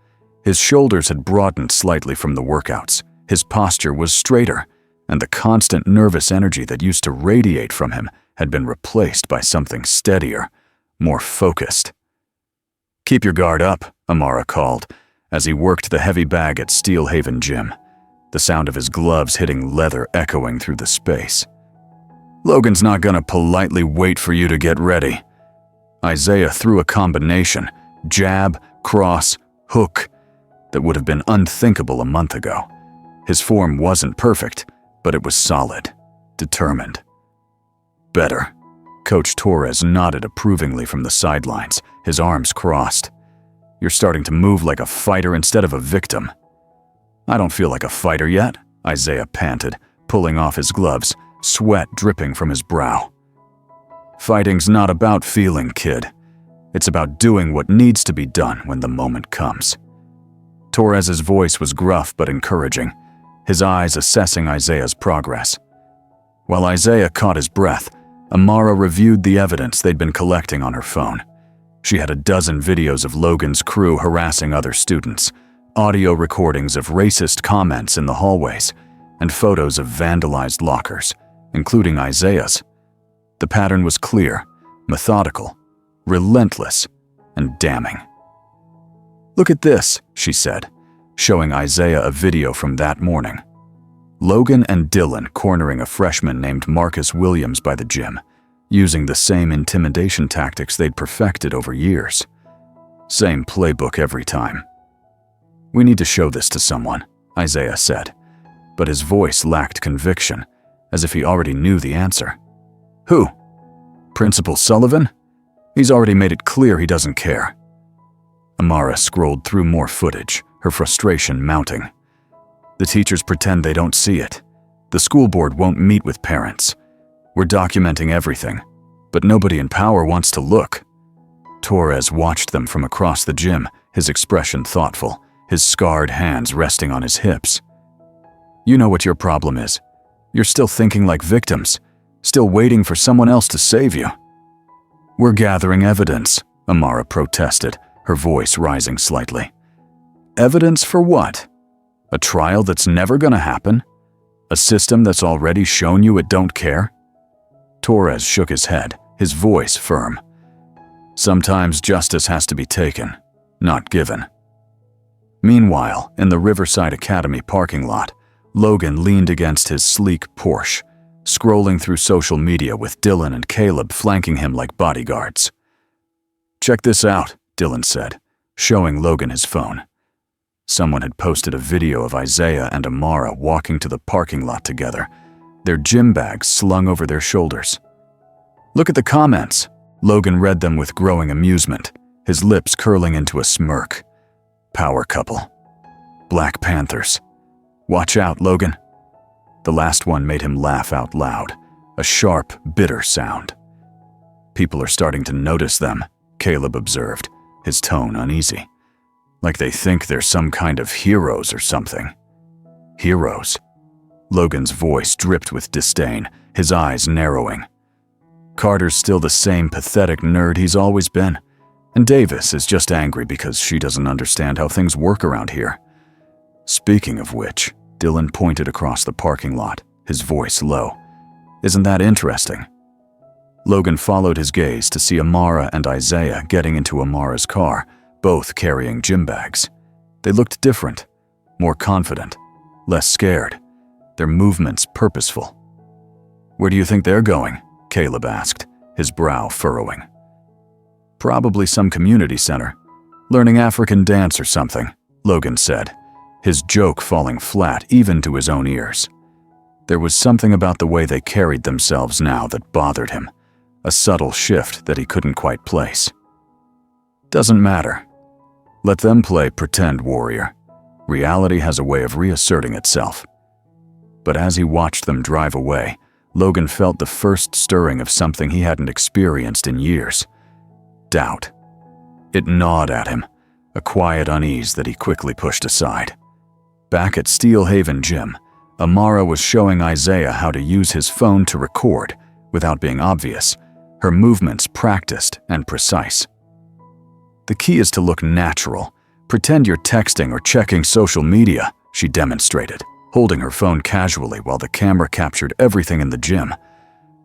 His shoulders had broadened slightly from the workouts, his posture was straighter, and the constant nervous energy that used to radiate from him had been replaced by something steadier, more focused. Keep your guard up, Amara called, as he worked the heavy bag at Steel Haven Gym, the sound of his gloves hitting leather echoing through the space. Logan's not gonna politely wait for you to get ready. Isaiah threw a combination, jab, cross, hook, that would have been unthinkable a month ago. His form wasn't perfect, but it was solid, determined. Better. Coach Torres nodded approvingly from the sidelines, his arms crossed. You're starting to move like a fighter instead of a victim. I don't feel like a fighter yet, Isaiah panted, pulling off his gloves, sweat dripping from his brow. Fighting's not about feeling, kid. It's about doing what needs to be done when the moment comes. Torres's voice was gruff but encouraging, his eyes assessing Isaiah's progress. While Isaiah caught his breath, Amara reviewed the evidence they'd been collecting on her phone. She had a dozen videos of Logan's crew harassing other students, audio recordings of racist comments in the hallways, and photos of vandalized lockers, including Isaiah's. The pattern was clear, methodical, relentless, and damning. Look at this, she said, showing Isaiah a video from that morning. Logan and Dylan cornering a freshman named Marcus Williams by the gym, using the same intimidation tactics they'd perfected over years. Same playbook every time. We need to show this to someone, Isaiah said, but his voice lacked conviction, as if he already knew the answer. Who? Principal Sullivan? He's already made it clear he doesn't care. Amara scrolled through more footage, her frustration mounting. The teachers pretend they don't see it. The school board won't meet with parents. We're documenting everything, but nobody in power wants to look. Torres watched them from across the gym, his expression thoughtful, his scarred hands resting on his hips. You know what your problem is. You're still thinking like victims, still waiting for someone else to save you. We're gathering evidence, Amara protested, her voice rising slightly. Evidence for what? A trial that's never gonna happen? A system that's already shown you it don't care? Torres shook his head, his voice firm. Sometimes justice has to be taken, not given. Meanwhile, in the Riverside Academy parking lot, Logan leaned against his sleek Porsche, scrolling through social media with Dylan and Caleb flanking him like bodyguards. Check this out, Dylan said, showing Logan his phone. Someone had posted a video of Isaiah and Amara walking to the parking lot together, their gym bags slung over their shoulders. Look at the comments. Logan read them with growing amusement, his lips curling into a smirk. Power couple. Black Panthers. Watch out, Logan. The last one made him laugh out loud, a sharp, bitter sound. People are starting to notice them, Caleb observed, his tone uneasy. Like they think they're some kind of heroes or something. Heroes? Logan's voice dripped with disdain, his eyes narrowing. Carter's still the same pathetic nerd he's always been, and Davis is just angry because she doesn't understand how things work around here. Speaking of which, Dylan pointed across the parking lot, his voice low. Isn't that interesting? Logan followed his gaze to see Amara and Isaiah getting into Amara's car, both carrying gym bags. They looked different, more confident, less scared, their movements purposeful. Where do you think they're going? Caleb asked, his brow furrowing. Probably some community center. Learning African dance or something, Logan said, his joke falling flat even to his own ears. There was something about the way they carried themselves now that bothered him, a subtle shift that he couldn't quite place. Doesn't matter. Let them play pretend warrior. Reality has a way of reasserting itself. But as he watched them drive away, Logan felt the first stirring of something he hadn't experienced in years. Doubt. It gnawed at him, a quiet unease that he quickly pushed aside. Back at Steel Haven Gym, Amara was showing Isaiah how to use his phone to record, without being obvious, her movements practiced and precise. The key is to look natural. Pretend you're texting or checking social media, she demonstrated, holding her phone casually while the camera captured everything in the gym.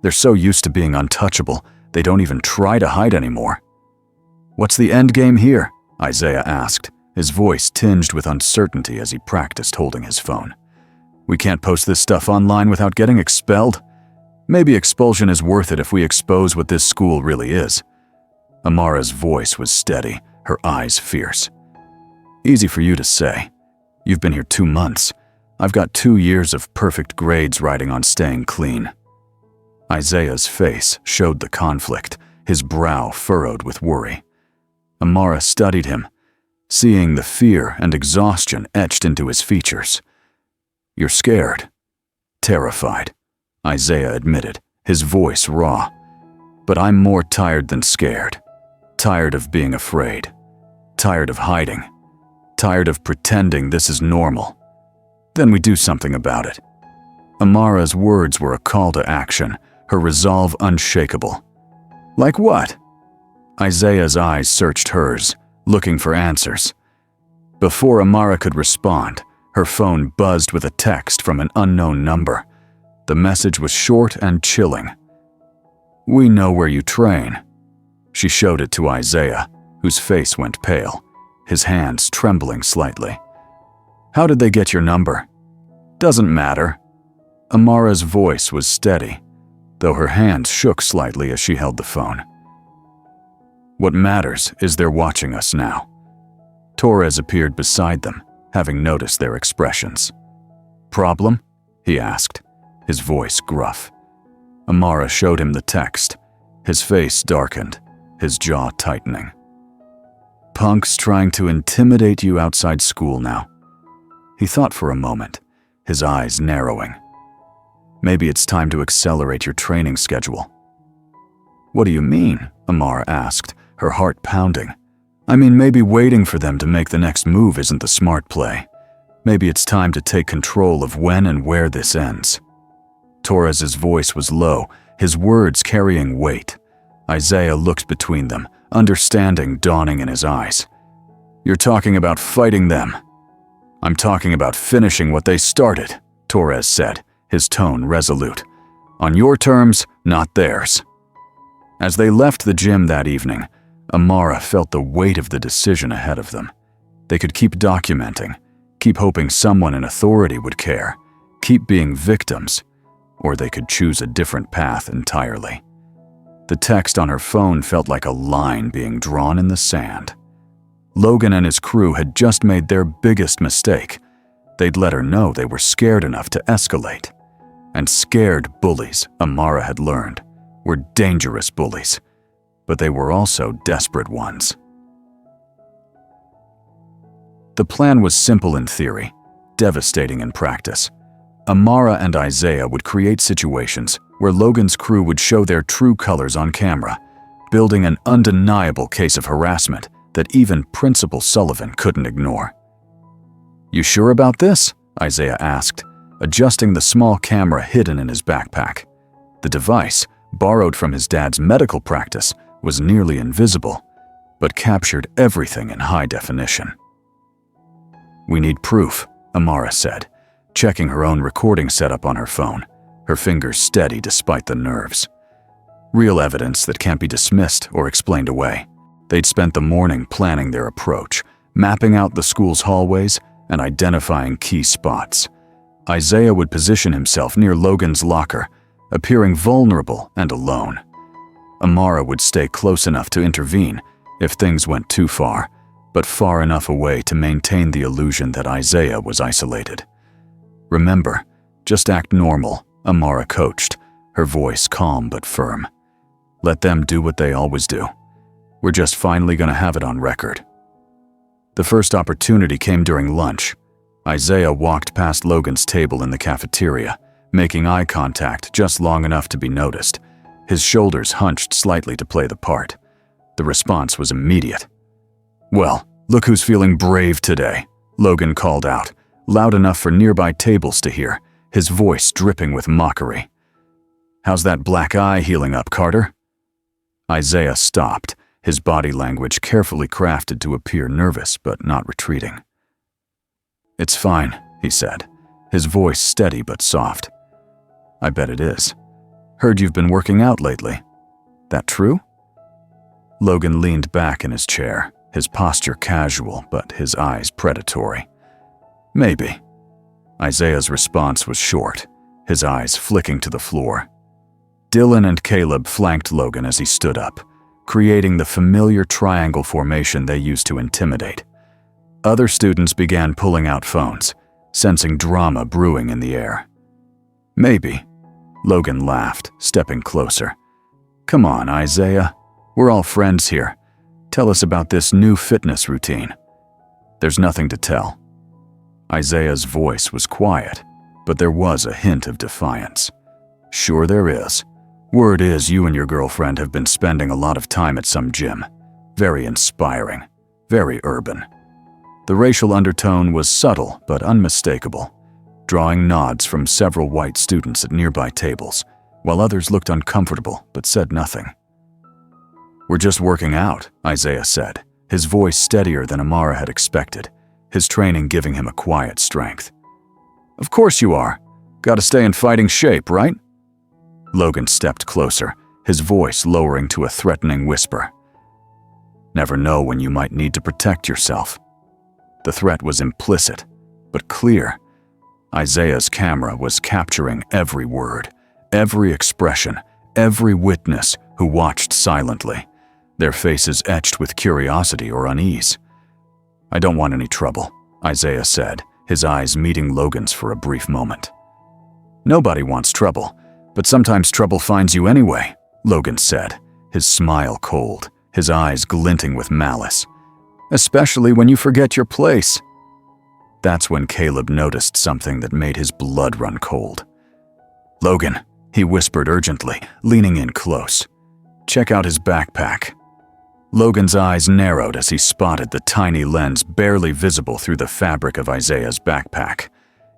They're so used to being untouchable, they don't even try to hide anymore. What's the end game here? Isaiah asked, his voice tinged with uncertainty as he practiced holding his phone. We can't post this stuff online without getting expelled? Maybe expulsion is worth it if we expose what this school really is. Amara's voice was steady, her eyes fierce. Easy for you to say. You've been here 2 months. I've got 2 years of perfect grades riding on staying clean. Isaiah's face showed the conflict, his brow furrowed with worry. Amara studied him, seeing the fear and exhaustion etched into his features. You're scared. Terrified, Isaiah admitted, his voice raw. But I'm more tired than scared. Tired of being afraid. Tired of hiding. Tired of pretending this is normal. Then we do something about it. Amara's words were a call to action, her resolve unshakable. Like what? Isaiah's eyes searched hers, looking for answers. Before Amara could respond, her phone buzzed with a text from an unknown number. The message was short and chilling. We know where you train. She showed it to Isaiah, whose face went pale, his hands trembling slightly. How did they get your number? Doesn't matter. Amara's voice was steady, though her hands shook slightly as she held the phone. What matters is they're watching us now. Torres appeared beside them, having noticed their expressions. "Problem?" he asked, his voice gruff. Amara showed him the text, his face darkened, his jaw tightening. "Punk's trying to intimidate you outside school now." He thought for a moment, his eyes narrowing. "Maybe it's time to accelerate your training schedule." "What do you mean?" Amara asked, her heart pounding. "I mean, maybe waiting for them to make the next move isn't the smart play. Maybe it's time to take control of when and where this ends." Torres's voice was low, his words carrying weight. Isaiah looked between them, understanding dawning in his eyes. "You're talking about fighting them." "I'm talking about finishing what they started," Torres said, his tone resolute. "On your terms, not theirs." As they left the gym that evening, Amara felt the weight of the decision ahead of them. They could keep documenting, keep hoping someone in authority would care, keep being victims, or they could choose a different path entirely. The text on her phone felt like a line being drawn in the sand. Logan and his crew had just made their biggest mistake. They'd let her know they were scared enough to escalate. And scared bullies, Amara had learned, were dangerous bullies, but they were also desperate ones. The plan was simple in theory, devastating in practice. Amara and Isaiah would create situations where Logan's crew would show their true colors on camera, building an undeniable case of harassment that even Principal Sullivan couldn't ignore. "You sure about this?" Isaiah asked, adjusting the small camera hidden in his backpack. The device, borrowed from his dad's medical practice, was nearly invisible, but captured everything in high definition. "We need proof," Amara said, checking her own recording setup on her phone, her fingers steady despite the nerves. Real evidence that can't be dismissed or explained away. They'd spent the morning planning their approach, mapping out the school's hallways and identifying key spots. Isaiah would position himself near Logan's locker, appearing vulnerable and alone. Amara would stay close enough to intervene if things went too far, but far enough away to maintain the illusion that Isaiah was isolated. "Remember, just act normal," Amara coached, her voice calm but firm. "Let them do what they always do. We're just finally going to have it on record." The first opportunity came during lunch. Isaiah walked past Logan's table in the cafeteria, making eye contact just long enough to be noticed, his shoulders hunched slightly to play the part. The response was immediate. "Well, look who's feeling brave today," Logan called out, loud enough for nearby tables to hear, his voice dripping with mockery. "How's that black eye healing up, Carter?" Isaiah stopped, his body language carefully crafted to appear nervous but not retreating. "It's fine," he said, his voice steady but soft. "I bet it is. Heard you've been working out lately. That true?" Logan leaned back in his chair, his posture casual but his eyes predatory. "Maybe." Isaiah's response was short, his eyes flicking to the floor. Dylan and Caleb flanked Logan as he stood up, creating the familiar triangle formation they used to intimidate. Other students began pulling out phones, sensing drama brewing in the air. "Maybe," Logan laughed, stepping closer. "Come on, Isaiah. We're all friends here. Tell us about this new fitness routine." "There's nothing to tell." Isaiah's voice was quiet, but there was a hint of defiance. "Sure there is. Word is you and your girlfriend have been spending a lot of time at some gym. Very inspiring, very urban." The racial undertone was subtle but unmistakable, drawing nods from several white students at nearby tables, while others looked uncomfortable but said nothing. "We're just working out," Isaiah said, his voice steadier than Amara had expected, his training giving him a quiet strength. "Of course you are. Gotta stay in fighting shape, right?" Logan stepped closer, his voice lowering to a threatening whisper. "Never know when you might need to protect yourself." The threat was implicit, but clear. Isaiah's camera was capturing every word, every expression, every witness who watched silently, their faces etched with curiosity or unease. "I don't want any trouble," Isaiah said, his eyes meeting Logan's for a brief moment. Nobody wants trouble, but sometimes trouble finds you anyway, Logan said, his smile cold, his eyes glinting with malice. Especially when you forget your place. That's when Caleb noticed something that made his blood run cold. Logan, he whispered urgently, leaning in close. Check out his backpack. Logan's eyes narrowed as he spotted the tiny lens barely visible through the fabric of Isaiah's backpack.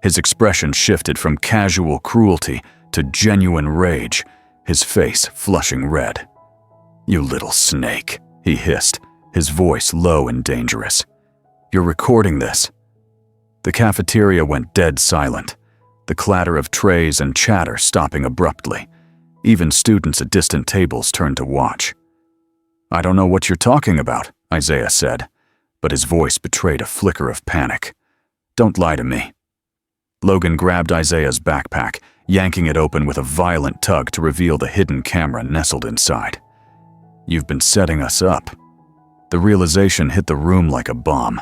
His expression shifted from casual cruelty to genuine rage, his face flushing red. You little snake, he hissed, his voice low and dangerous. You're recording this. The cafeteria went dead silent, the clatter of trays and chatter stopping abruptly. Even students at distant tables turned to watch. I don't know what you're talking about, Isaiah said, but his voice betrayed a flicker of panic. Don't lie to me. Logan grabbed Isaiah's backpack, yanking it open with a violent tug to reveal the hidden camera nestled inside. You've been setting us up. The realization hit the room like a bomb.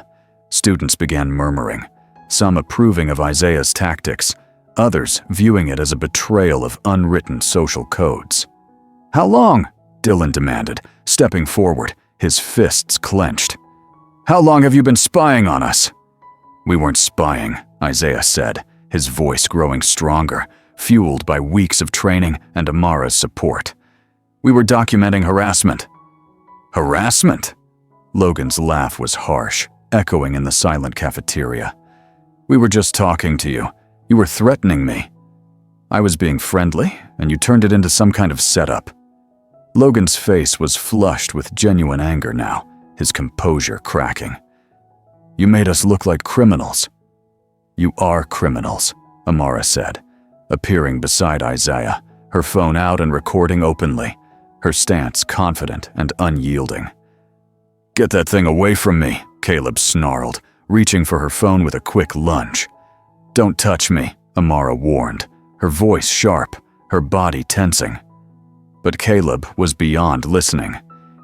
Students began murmuring, some approving of Isaiah's tactics, others viewing it as a betrayal of unwritten social codes. How long? Dylan demanded, stepping forward, his fists clenched. How long have you been spying on us? We weren't spying, Isaiah said, his voice growing stronger, fueled by weeks of training and Amara's support. We were documenting harassment. Harassment? Logan's laugh was harsh, echoing in the silent cafeteria. We were just talking to you. You were threatening me. I was being friendly, and you turned it into some kind of setup. Logan's face was flushed with genuine anger now, his composure cracking. You made us look like criminals. You are criminals, Amara said, appearing beside Isaiah, her phone out and recording openly, her stance confident and unyielding. Get that thing away from me, Caleb snarled, reaching for her phone with a quick lunge. Don't touch me, Amara warned, her voice sharp, her body tensing. But Caleb was beyond listening.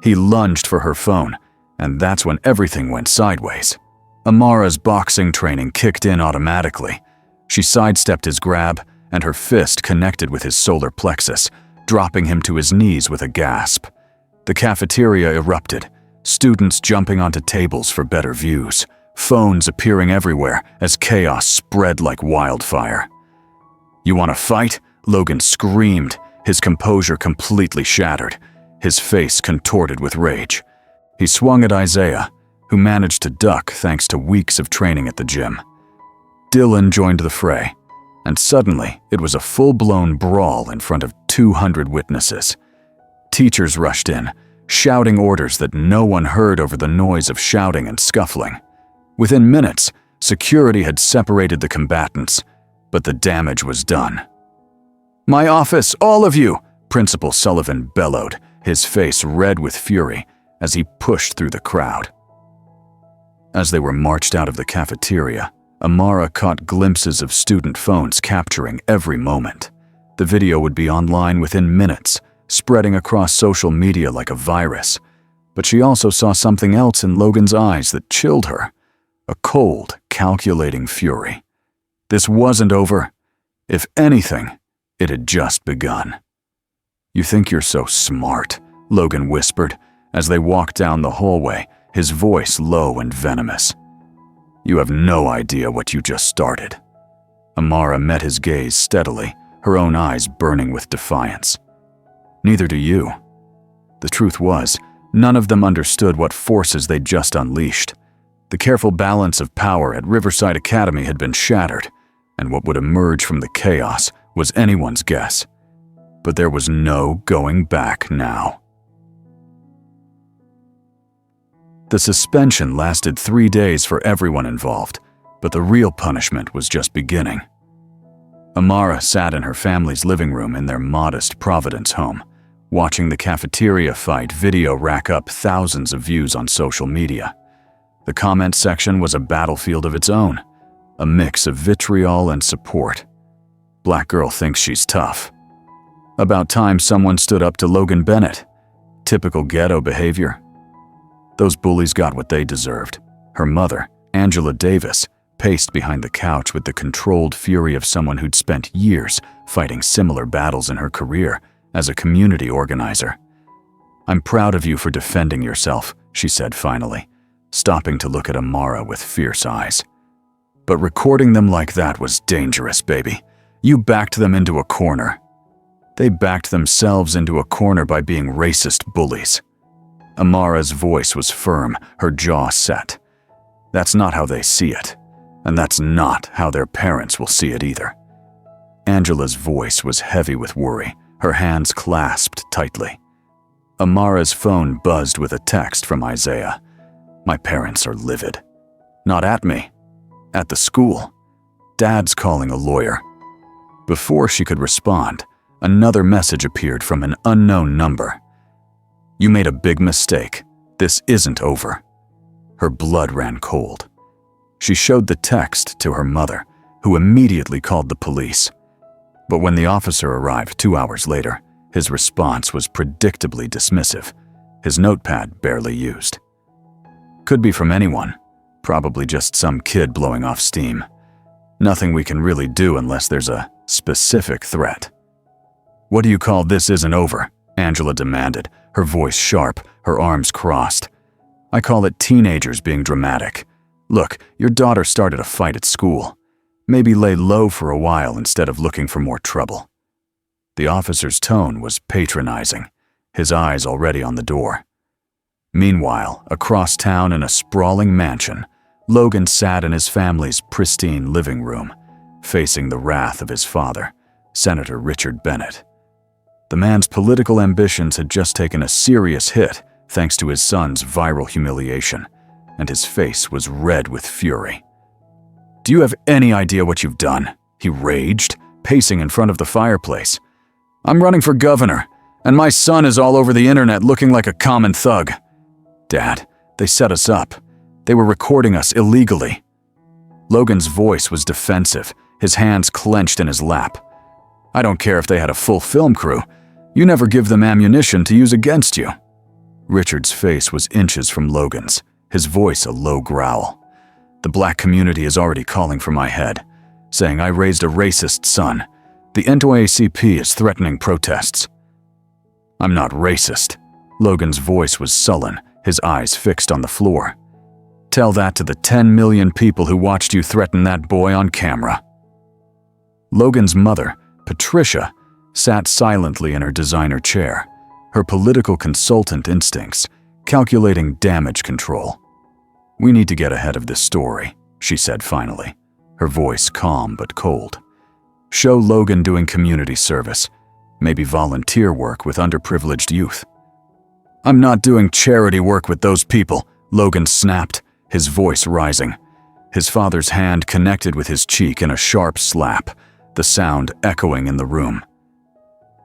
He lunged for her phone, and that's when everything went sideways. Amara's boxing training kicked in automatically. She sidestepped his grab, and her fist connected with his solar plexus, dropping him to his knees with a gasp. The cafeteria erupted, students jumping onto tables for better views, phones appearing everywhere as chaos spread like wildfire. You want to fight? Logan screamed, his composure completely shattered, his face contorted with rage. He swung at Isaiah, who managed to duck thanks to weeks of training at the gym. Dylan joined the fray, and suddenly it was a full-blown brawl in front of 200 witnesses. Teachers rushed in, shouting orders that no one heard over the noise of shouting and scuffling. Within minutes, security had separated the combatants, but the damage was done. My office, all of you! Principal Sullivan bellowed, his face red with fury, as he pushed through the crowd. As they were marched out of the cafeteria, Amara caught glimpses of student phones capturing every moment. The video would be online within minutes, spreading across social media like a virus. But she also saw something else in Logan's eyes that chilled her. A cold, calculating fury. This wasn't over. If anything, it had just begun. You think you're so smart, Logan whispered, as they walked down the hallway, his voice low and venomous. You have no idea what you just started. Amara met his gaze steadily, her own eyes burning with defiance. Neither do you. The truth was, none of them understood what forces they'd just unleashed. The careful balance of power at Riverside Academy had been shattered, and what would emerge from the chaos was anyone's guess. But there was no going back now. The suspension lasted 3 days for everyone involved, but the real punishment was just beginning. Amara sat in her family's living room in their modest Providence home, watching the cafeteria fight video rack up thousands of views on social media. The comment section was a battlefield of its own, a mix of vitriol and support. Black girl thinks she's tough. About time someone stood up to Logan Bennett. Typical ghetto behavior. Those bullies got what they deserved. Her mother, Angela Davis paced behind the couch with the controlled fury of someone who'd spent years fighting similar battles in her career as a community organizer. "I'm proud of you for defending yourself," she said finally, stopping to look at Amara with fierce eyes. "But recording them like that was dangerous, baby. You backed them into a corner." "They backed themselves into a corner by being racist bullies." Amara's voice was firm, her jaw set. "That's not how they see it, and that's not how their parents will see it either." Angela's voice was heavy with worry, her hands clasped tightly. Amara's phone buzzed with a text from Isaiah. "My parents are livid. Not at me. At the school. Dad's calling a lawyer." Before she could respond, another message appeared from an unknown number. "You made a big mistake. This isn't over." Her blood ran cold. She showed the text to her mother, who immediately called the police. But when the officer arrived 2 hours later, his response was predictably dismissive, his notepad barely used. "Could be from anyone. Probably just some kid blowing off steam. Nothing we can really do unless there's a specific threat." "What do you call this isn't over?" Angela demanded, her voice sharp, her arms crossed. "I call it teenagers being dramatic. Look, your daughter started a fight at school. Maybe lay low for a while instead of looking for more trouble." The officer's tone was patronizing, his eyes already on the door. Meanwhile, across town in a sprawling mansion, Logan sat in his family's pristine living room, facing the wrath of his father, Senator Richard Bennett. The man's political ambitions had just taken a serious hit thanks to his son's viral humiliation, and his face was red with fury. "Do you have any idea what you've done?" he raged, pacing in front of the fireplace. "I'm running for governor, and my son is all over the internet looking like a common thug. Dad, they set us up. They were recording us illegally." Logan's voice was defensive, his hands clenched in his lap. "I don't care if they had a full film crew. You never give them ammunition to use against you." Richard's face was inches from Logan's, his voice a low growl. "The black community is already calling for my head, saying I raised a racist son. The NAACP is threatening protests." "I'm not racist." Logan's voice was sullen, his eyes fixed on the floor. "Tell that to the 10 million people who watched you threaten that boy on camera." Logan's mother, Patricia, sat silently in her designer chair, her political consultant instincts calculating damage control. "We need to get ahead of this story," she said finally, her voice calm but cold. "Show Logan doing community service, maybe volunteer work with underprivileged youth." "I'm not doing charity work with those people," Logan snapped, his voice rising. His father's hand connected with his cheek in a sharp slap, the sound echoing in the room.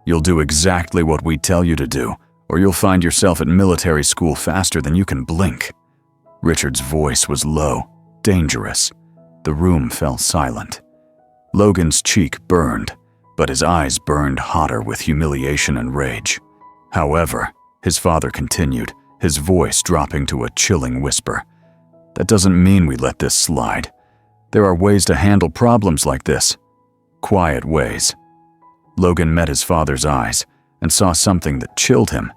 "You'll do exactly what we tell you to do, or you'll find yourself at military school faster than you can blink." Richard's voice was low, dangerous. The room fell silent. Logan's cheek burned, but his eyes burned hotter with humiliation and rage. "However," his father continued, his voice dropping to a chilling whisper, "that doesn't mean we let this slide. There are ways to handle problems like this. Quiet ways." Logan met his father's eyes and saw something that chilled him.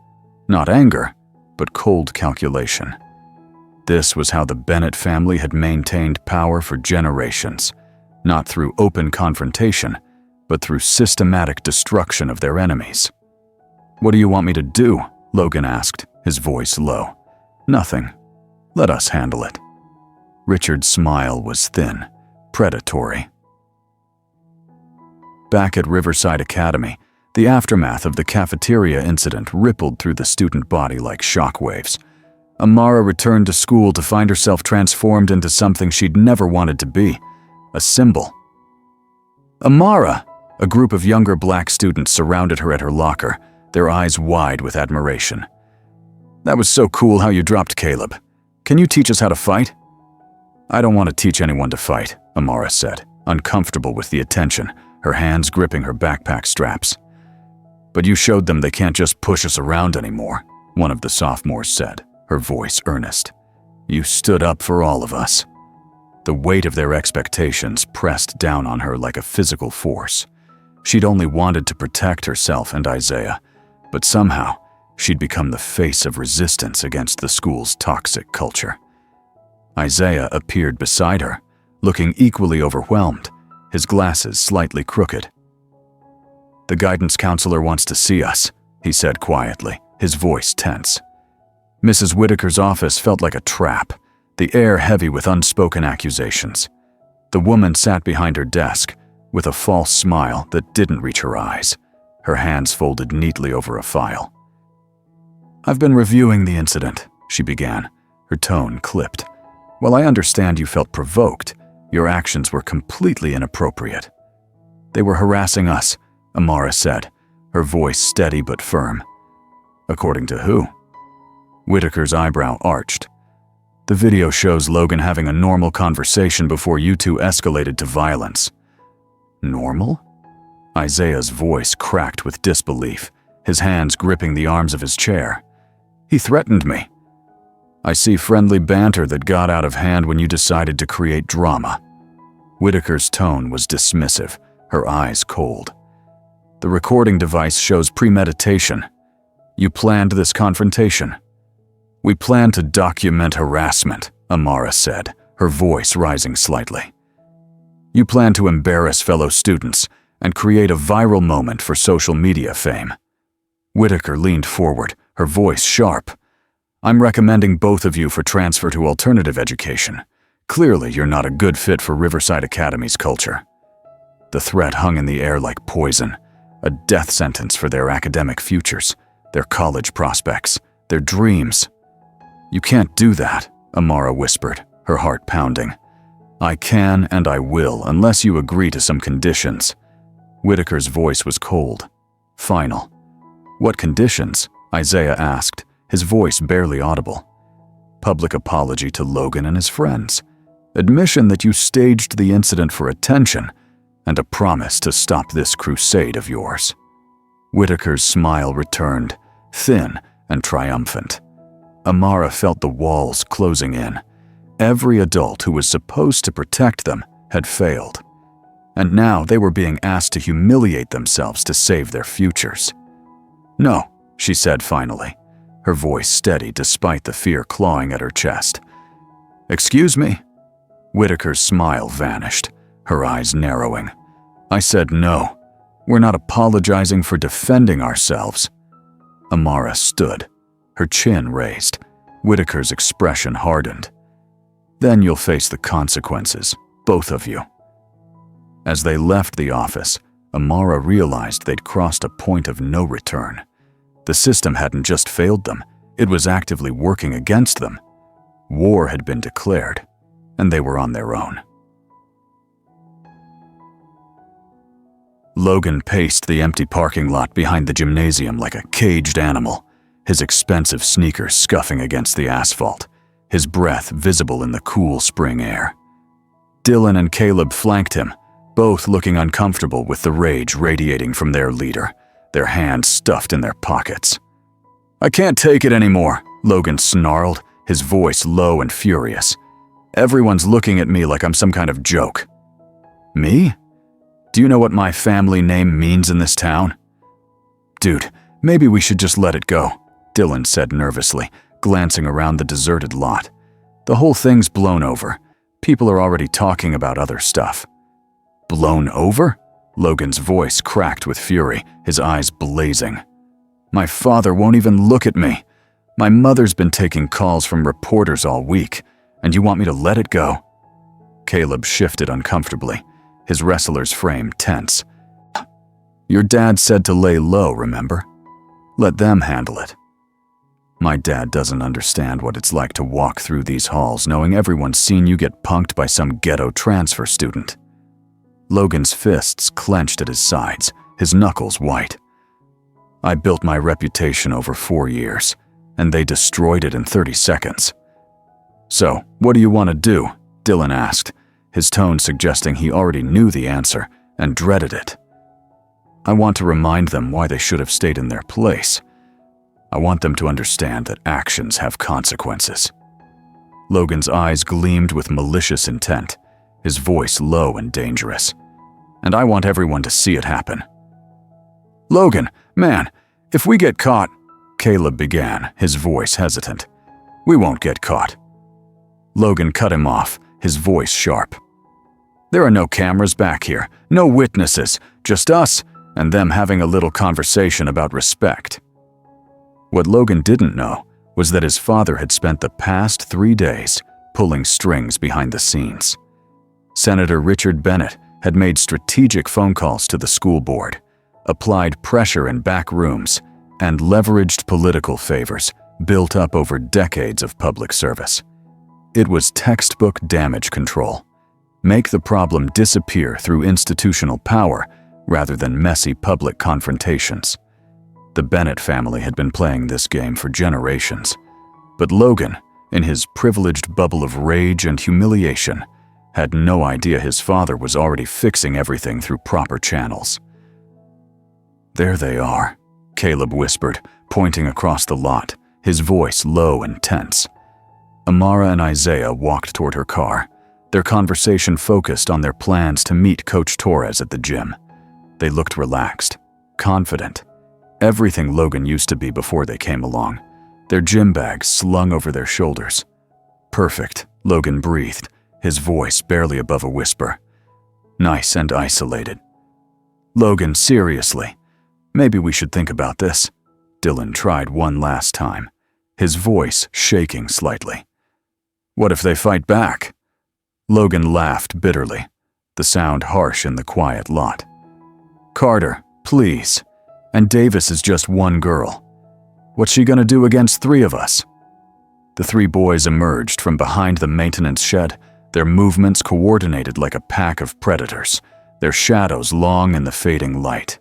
Not anger, but cold calculation. This was how the Bennett family had maintained power for generations, not through open confrontation, but through systematic destruction of their enemies. "What do you want me to do?" Logan asked, his voice low. "Nothing. Let us handle it." Richard's smile was thin, predatory. Back at Riverside Academy, the aftermath of the cafeteria incident rippled through the student body like shockwaves. Amara returned to school to find herself transformed into something she'd never wanted to be, a symbol. "Amara!" A group of younger black students surrounded her at her locker, their eyes wide with admiration. "That was so cool how you dropped Caleb. Can you teach us how to fight?" "I don't want to teach anyone to fight," Amara said, uncomfortable with the attention, her hands gripping her backpack straps. "But you showed them they can't just push us around anymore," one of the sophomores said, her voice earnest. "You stood up for all of us." The weight of their expectations pressed down on her like a physical force. She'd only wanted to protect herself and Isaiah, but somehow she'd become the face of resistance against the school's toxic culture. Isaiah appeared beside her, looking equally overwhelmed, his glasses slightly crooked. "The guidance counselor wants to see us," he said quietly, his voice tense. Mrs. Whitaker's office felt like a trap, the air heavy with unspoken accusations. The woman sat behind her desk, with a false smile that didn't reach her eyes, her hands folded neatly over a file. "I've been reviewing the incident," she began, her tone clipped. "While I understand you felt provoked, your actions were completely inappropriate." "They were harassing us," Amara said, her voice steady but firm. "According to who?" Whitaker's eyebrow arched. "The video shows Logan having a normal conversation before you two escalated to violence." "Normal?" Isaiah's voice cracked with disbelief, his hands gripping the arms of his chair. "He threatened me." "I see friendly banter that got out of hand when you decided to create drama." Whitaker's tone was dismissive, her eyes cold. "The recording device shows premeditation. You planned this confrontation." "We plan to document harassment," Amara said, her voice rising slightly. "You plan to embarrass fellow students and create a viral moment for social media fame." Whitaker leaned forward, her voice sharp. "I'm recommending both of you for transfer to alternative education. Clearly, you're not a good fit for Riverside Academy's culture." The threat hung in the air like poison, a death sentence for their academic futures, their college prospects, their dreams. "You can't do that," Amara whispered, her heart pounding. "I can and I will, unless you agree to some conditions." Whitaker's voice was cold, final. "What conditions?" Isaiah asked, his voice barely audible. "Public apology to Logan and his friends, admission that you staged the incident for attention, and a promise to stop this crusade of yours." Whitaker's smile returned, thin and triumphant. Amara felt the walls closing in. Every adult who was supposed to protect them had failed. And now they were being asked to humiliate themselves to save their futures. "No," she said finally, her voice steady despite the fear clawing at her chest. "Excuse me?" Whitaker's smile vanished, her eyes narrowing. "I said no. We're not apologizing for defending ourselves." Amara stood, her chin raised. Whitaker's expression hardened. "Then you'll face the consequences, both of you." As they left the office, Amara realized they'd crossed a point of no return. The system hadn't just failed them, it was actively working against them. War had been declared, and they were on their own. Logan paced the empty parking lot behind the gymnasium like a caged animal, his expensive sneakers scuffing against the asphalt, his breath visible in the cool spring air. Dylan and Caleb flanked him, both looking uncomfortable with the rage radiating from their leader, their hands stuffed in their pockets. "I can't take it anymore," Logan snarled, his voice low and furious. "Everyone's looking at me like I'm some kind of joke." "Me? Do you know what my family name means in this town?" "Dude, maybe we should just let it go," Dylan said nervously, glancing around the deserted lot. "The whole thing's blown over. People are already talking about other stuff." "Blown over?" Logan's voice cracked with fury, his eyes blazing. "My father won't even look at me. My mother's been taking calls from reporters all week, and you want me to let it go?" Caleb shifted uncomfortably, his wrestler's frame tense. "Your dad said to lay low, remember? Let them handle it." "My dad doesn't understand what it's like to walk through these halls knowing everyone's seen you get punked by some ghetto transfer student." Logan's fists clenched at his sides, his knuckles white. "I built my reputation over 4 years, and they destroyed it in 30 seconds. "So, what do you want to do?" Dylan asked, his tone suggesting he already knew the answer and dreaded it. "I want to remind them why they should have stayed in their place. I want them to understand that actions have consequences." Logan's eyes gleamed with malicious intent, his voice low and dangerous. "And I want everyone to see it happen." "Logan, man, if we get caught," Caleb began, his voice hesitant. "We won't get caught." Logan cut him off, his voice sharp. "There are no cameras back here, no witnesses, just us and them having a little conversation about respect." What Logan didn't know was that his father had spent the past 3 days pulling strings behind the scenes. Senator Richard Bennett had made strategic phone calls to the school board, applied pressure in back rooms, and leveraged political favors built up over decades of public service. It was textbook damage control. Make the problem disappear through institutional power rather than messy public confrontations. The Bennett family had been playing this game for generations, but Logan, in his privileged bubble of rage and humiliation, had no idea his father was already fixing everything through proper channels. "There they are," Caleb whispered, pointing across the lot, his voice low and tense. Amara and Isaiah walked toward her car, their conversation focused on their plans to meet Coach Torres at the gym. They looked relaxed, confident, everything Logan used to be before they came along, their gym bags slung over their shoulders. "Perfect," Logan breathed, his voice barely above a whisper. "Nice and isolated." "Logan, seriously, maybe we should think about this." Dylan tried one last time, his voice shaking slightly. "What if they fight back?" Logan laughed bitterly, the sound harsh in the quiet lot. "Carter, please. And Davis is just one girl. What's she gonna do against 3 of us?" The 3 boys emerged from behind the maintenance shed, their movements coordinated like a pack of predators, their shadows long in the fading light.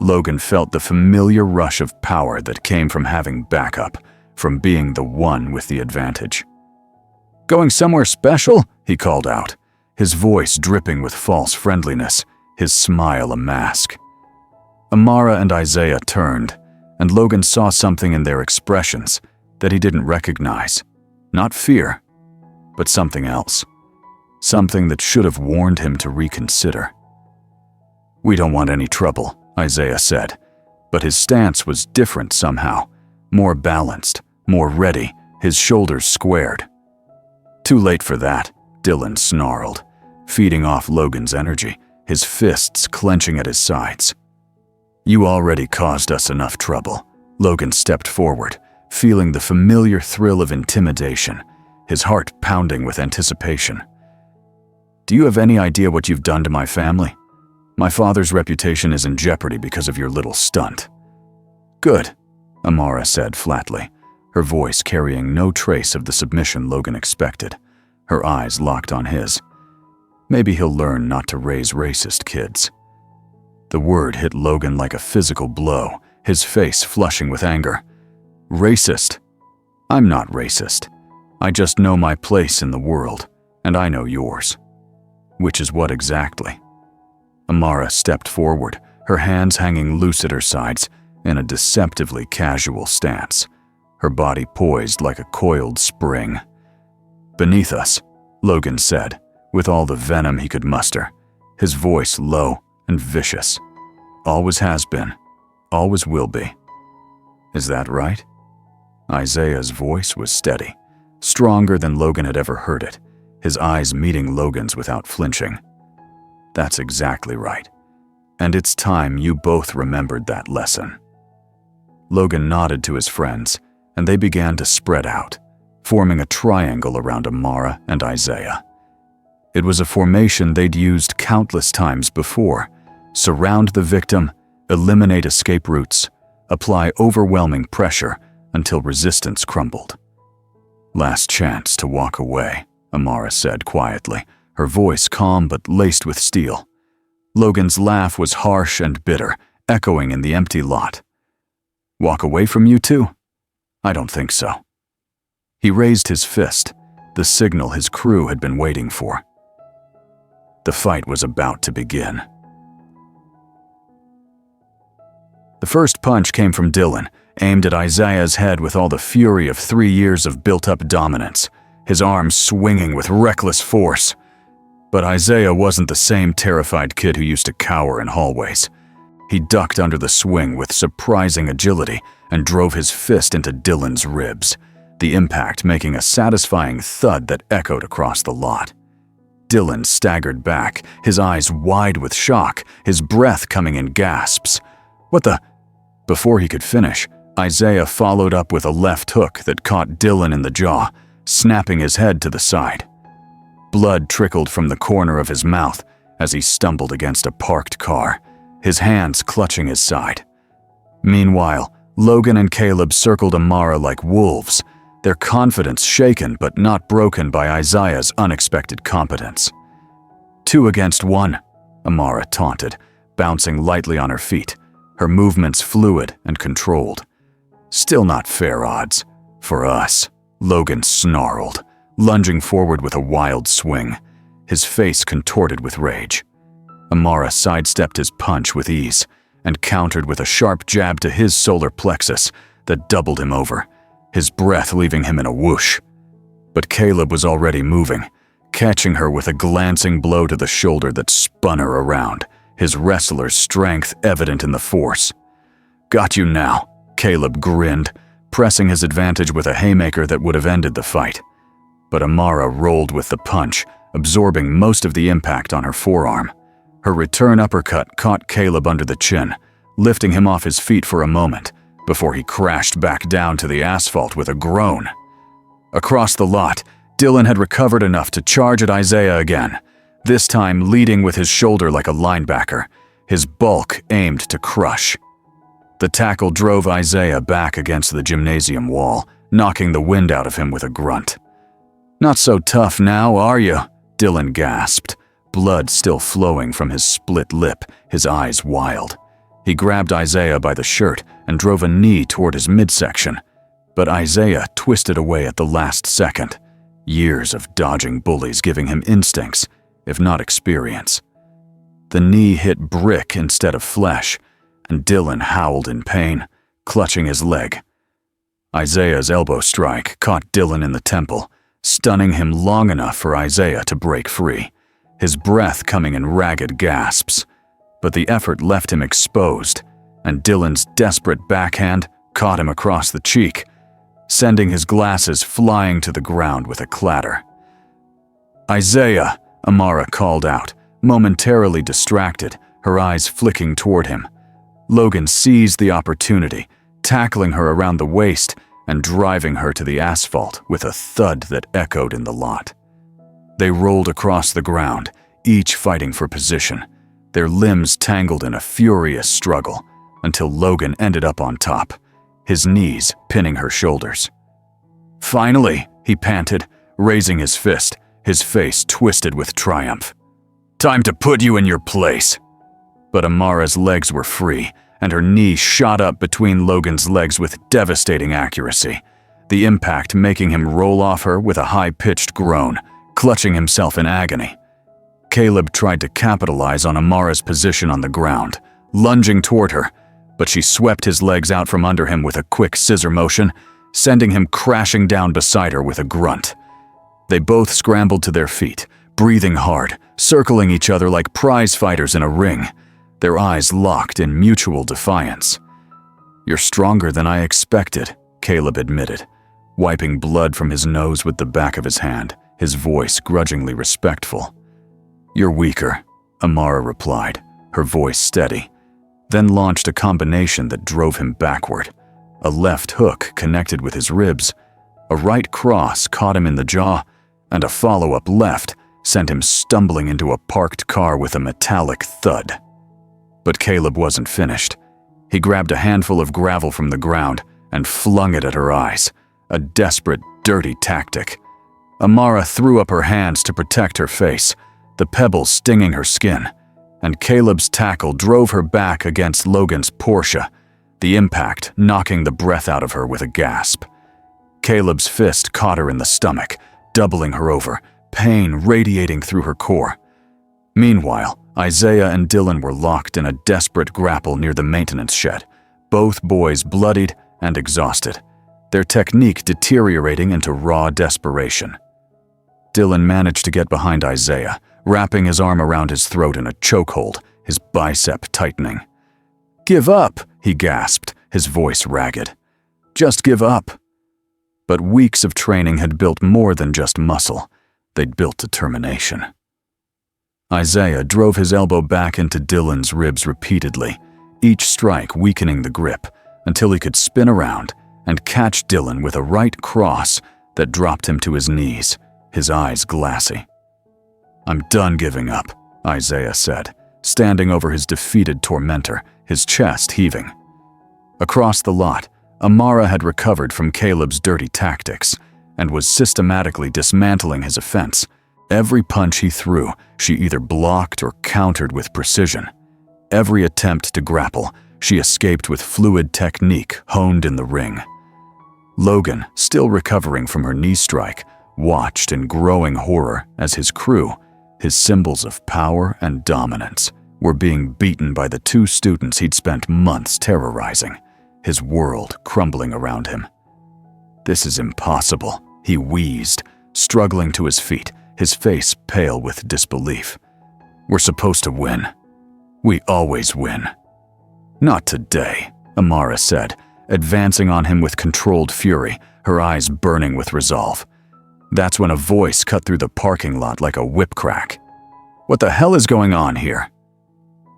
Logan felt the familiar rush of power that came from having backup, from being the one with the advantage. "Going somewhere special?" he called out, his voice dripping with false friendliness, his smile a mask. Amara and Isaiah turned, and Logan saw something in their expressions that he didn't recognize. Not fear, but something else. Something that should have warned him to reconsider. "We don't want any trouble," Isaiah said, but his stance was different somehow, more balanced, more ready, his shoulders squared. "Too late for that," Dylan snarled, feeding off Logan's energy, his fists clenching at his sides. "You already caused us enough trouble." Logan stepped forward, feeling the familiar thrill of intimidation, his heart pounding with anticipation. "Do you have any idea what you've done to my family? My father's reputation is in jeopardy because of your little stunt." "Good," Amara said flatly, her voice carrying no trace of the submission Logan expected, her eyes locked on his. Maybe he'll learn not to raise racist kids. The word hit Logan like a physical blow, his face flushing with anger. "Racist? I'm not racist. I just know my place in the world, and I know yours." "Which is what exactly?" Amara stepped forward, her hands hanging loose at her sides in a deceptively casual stance, her body poised like a coiled spring. "Beneath us," Logan said, with all the venom he could muster, his voice low and vicious. "Always has been, always will be." "Is that right?" Isaiah's voice was steady, stronger than Logan had ever heard it, his eyes meeting Logan's without flinching. "That's exactly right. And it's time you both remembered that lesson." Logan nodded to his friends, and they began to spread out, forming a triangle around Amara and Isaiah. It was a formation they'd used countless times before. Surround the victim, eliminate escape routes, apply overwhelming pressure until resistance crumbled. "Last chance to walk away," Amara said quietly, her voice calm but laced with steel. Logan's laugh was harsh and bitter, echoing in the empty lot. "Walk away from you two? I don't think so." He raised his fist, the signal his crew had been waiting for. The fight was about to begin. The first punch came from Dylan, aimed at Isaiah's head with all the fury of 3 years of built-up dominance. his arms swinging with reckless force. But Isaiah wasn't the same terrified kid who used to cower in hallways. He ducked under the swing with surprising agility and drove his fist into Dylan's ribs, the impact making a satisfying thud that echoed across the lot. Dylan staggered back, his eyes wide with shock, his breath coming in gasps. "What the?" Before he could finish, Isaiah followed up with a left hook that caught Dylan in the jaw, snapping his head to the side. Blood trickled from the corner of his mouth as he stumbled against a parked car, his hands clutching his side. Meanwhile, Logan and Caleb circled Amara like wolves, their confidence shaken but not broken by Isaiah's unexpected competence. 2 against 1, Amara taunted, bouncing lightly on her feet, her movements fluid and controlled. "Still not fair odds. For us," Logan snarled, lunging forward with a wild swing, his face contorted with rage. Amara sidestepped his punch with ease and countered with a sharp jab to his solar plexus that doubled him over, his breath leaving him in a whoosh. But Caleb was already moving, catching her with a glancing blow to the shoulder that spun her around, his wrestler's strength evident in the force. "Got you now," Caleb grinned, pressing his advantage with a haymaker that would have ended the fight. But Amara rolled with the punch, absorbing most of the impact on her forearm. Her return uppercut caught Caleb under the chin, lifting him off his feet for a moment, before he crashed back down to the asphalt with a groan. Across the lot, Dylan had recovered enough to charge at Isaiah again, this time leading with his shoulder like a linebacker, his bulk aimed to crush. The tackle drove Isaiah back against the gymnasium wall, knocking the wind out of him with a grunt. "Not so tough now, are you?" Dylan gasped, blood still flowing from his split lip, his eyes wild. He grabbed Isaiah by the shirt and drove a knee toward his midsection, but Isaiah twisted away at the last second, years of dodging bullies giving him instincts, if not experience. The knee hit brick instead of flesh, and Dylan howled in pain, clutching his leg. Isaiah's elbow strike caught Dylan in the temple, stunning him long enough for Isaiah to break free, his breath coming in ragged gasps. But the effort left him exposed, and Dylan's desperate backhand caught him across the cheek, sending his glasses flying to the ground with a clatter. "Isaiah," Amara called out, momentarily distracted, her eyes flicking toward him. Logan seized the opportunity, tackling her around the waist and driving her to the asphalt with a thud that echoed in the lot. They rolled across the ground, each fighting for position, their limbs tangled in a furious struggle, until Logan ended up on top, his knees pinning her shoulders. "Finally," he panted, raising his fist, his face twisted with triumph. "Time to put you in your place." But Amara's legs were free, and her knee shot up between Logan's legs with devastating accuracy, the impact making him roll off her with a high-pitched groan, clutching himself in agony. Caleb tried to capitalize on Amara's position on the ground, lunging toward her, but she swept his legs out from under him with a quick scissor motion, sending him crashing down beside her with a grunt. They both scrambled to their feet, breathing hard, circling each other like prize fighters in a ring, their eyes locked in mutual defiance. "You're stronger than I expected," Caleb admitted, wiping blood from his nose with the back of his hand, his voice grudgingly respectful. "You're weaker," Amara replied, her voice steady, then launched a combination that drove him backward. A left hook connected with his ribs, a right cross caught him in the jaw, and a follow-up left sent him stumbling into a parked car with a metallic thud. But Caleb wasn't finished. He grabbed a handful of gravel from the ground and flung it at her eyes, a desperate, dirty tactic. Amara threw up her hands to protect her face, the pebbles stinging her skin, and Caleb's tackle drove her back against Logan's Porsche, the impact knocking the breath out of her with a gasp. Caleb's fist caught her in the stomach, doubling her over, pain radiating through her core. Meanwhile, Isaiah and Dylan were locked in a desperate grapple near the maintenance shed, both boys bloodied and exhausted, their technique deteriorating into raw desperation. Dylan managed to get behind Isaiah, wrapping his arm around his throat in a chokehold, his bicep tightening. "Give up," he gasped, his voice ragged. "Just give up." But weeks of training had built more than just muscle. They'd built determination. Isaiah drove his elbow back into Dylan's ribs repeatedly, each strike weakening the grip until he could spin around and catch Dylan with a right cross that dropped him to his knees, his eyes glassy. "I'm done giving up," Isaiah said, standing over his defeated tormentor, his chest heaving. Across the lot, Amara had recovered from Caleb's dirty tactics and was systematically dismantling his offense. Every punch he threw, she either blocked or countered with precision. Every attempt to grapple, she escaped with fluid technique honed in the ring. Logan, still recovering from her knee strike, watched in growing horror as his crew, his symbols of power and dominance, were being beaten by the two students he'd spent months terrorizing, his world crumbling around him. "This is impossible," he wheezed, struggling to his feet, his face pale with disbelief. "We're supposed to win. We always win." "Not today," Amara said, advancing on him with controlled fury, her eyes burning with resolve. That's when a voice cut through the parking lot like a whip crack. "What the hell is going on here?"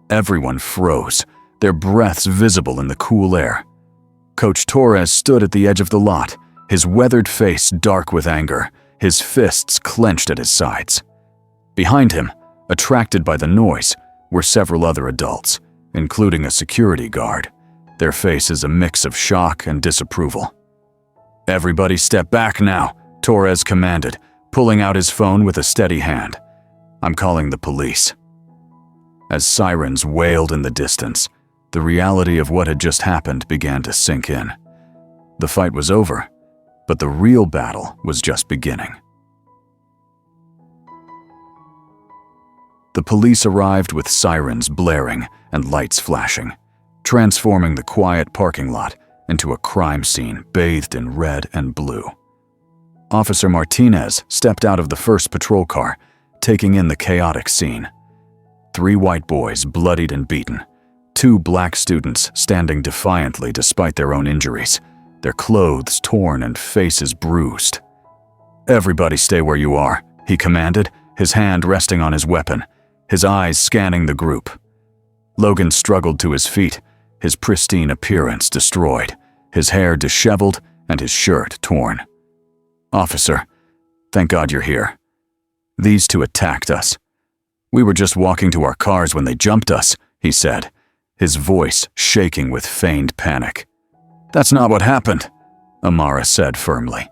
Everyone froze, their breaths visible in the cool air. Coach Torres stood at the edge of the lot, his weathered face dark with anger, his fists clenched at his sides. Behind him, attracted by the noise, were several other adults, including a security guard, their faces a mix of shock and disapproval. "Everybody step back now," Torres commanded, pulling out his phone with a steady hand. "I'm calling the police." As sirens wailed in the distance, the reality of what had just happened began to sink in. The fight was over, but the real battle was just beginning. The police arrived with sirens blaring and lights flashing, transforming the quiet parking lot into a crime scene bathed in red and blue. Officer Martinez stepped out of the first patrol car, taking in the chaotic scene. 3 white boys bloodied and beaten, 2 black students standing defiantly despite their own injuries, their clothes torn and faces bruised. "Everybody stay where you are," he commanded, his hand resting on his weapon, his eyes scanning the group. Logan struggled to his feet, his pristine appearance destroyed, his hair disheveled and his shirt torn. "Officer, thank God you're here. These 2 attacked us. We were just walking to our cars when they jumped us," he said, his voice shaking with feigned panic. "That's not what happened," Amara said firmly,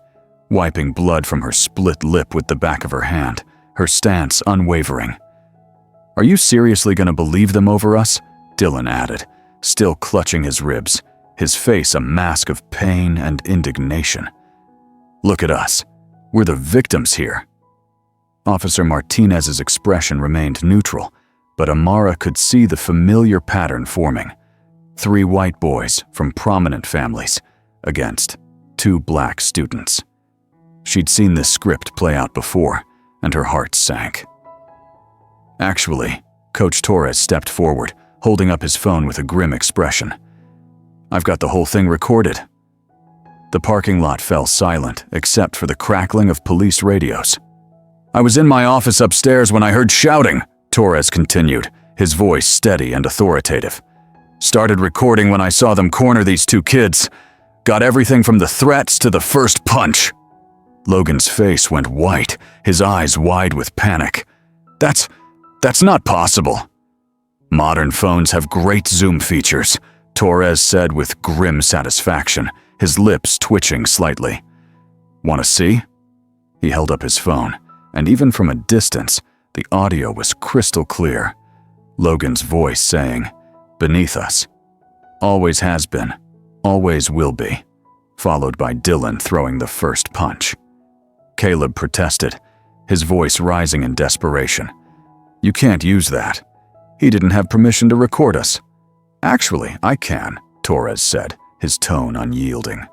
wiping blood from her split lip with the back of her hand, her stance unwavering. "Are you seriously going to believe them over us?" Dylan added, still clutching his ribs, his face a mask of pain and indignation. "Look at us. We're the victims here." Officer Martinez's expression remained neutral, but Amara could see the familiar pattern forming. 3 white boys from prominent families against 2 black students. She'd seen this script play out before, and her heart sank. "Actually," Coach Torres stepped forward, holding up his phone with a grim expression. "I've got the whole thing recorded." The parking lot fell silent except for the crackling of police radios. "I was in my office upstairs when I heard shouting," Torres continued, his voice steady and authoritative. "Started recording when I saw them corner these 2 kids. Got everything from the threats to the first punch." Logan's face went white, his eyes wide with panic. That's not possible." "Modern phones have great zoom features," Torres said with grim satisfaction, his lips twitching slightly. "Want to see?" He held up his phone, and even from a distance, the audio was crystal clear. Logan's voice saying, "Beneath us. Always has been. Always will be." Followed by Dylan throwing the first punch. Caleb protested, his voice rising in desperation. "You can't use that. He didn't have permission to record us." "Actually, I can," Torres said, his tone unyielding.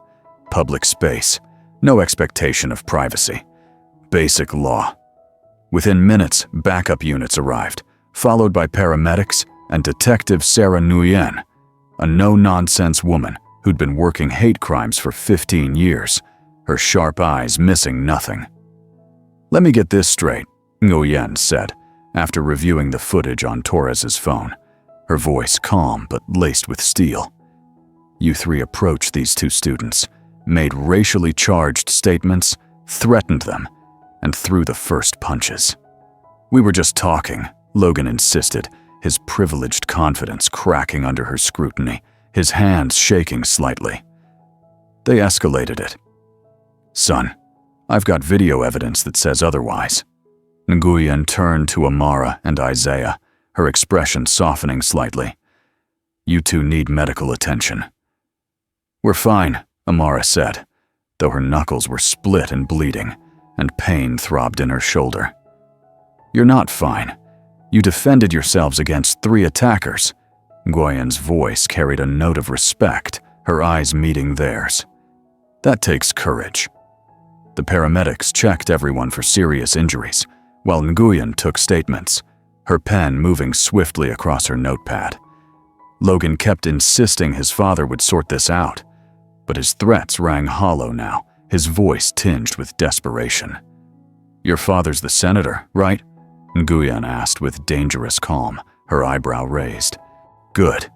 "Public space. No expectation of privacy. Basic law. Within minutes, backup units arrived, followed by paramedics and Detective Sarah Nguyen, a no-nonsense woman who'd been working hate crimes for 15 years, her sharp eyes missing nothing. "Let me get this straight," Nguyen said, after reviewing the footage on Torres's phone, her voice calm but laced with steel. "You three approached these two students, made racially charged statements, threatened them, and threw the first punches." "We were just talking," Logan insisted, his privileged confidence cracking under her scrutiny, his hands shaking slightly. "They escalated it." "Son, I've got video evidence that says otherwise." Nguyen turned to Amara and Isaiah, her expression softening slightly. "You two need medical attention." "We're fine," Amara said, though her knuckles were split and bleeding, and pain throbbed in her shoulder. "You're not fine. You defended yourselves against 3 attackers." Nguyen's voice carried a note of respect, her eyes meeting theirs. "That takes courage." The paramedics checked everyone for serious injuries, while Nguyen took statements, her pen moving swiftly across her notepad. Logan kept insisting his father would sort this out, but his threats rang hollow now, his voice tinged with desperation. "Your father's the senator, right?" Nguyen asked with dangerous calm, her eyebrow raised. "Good.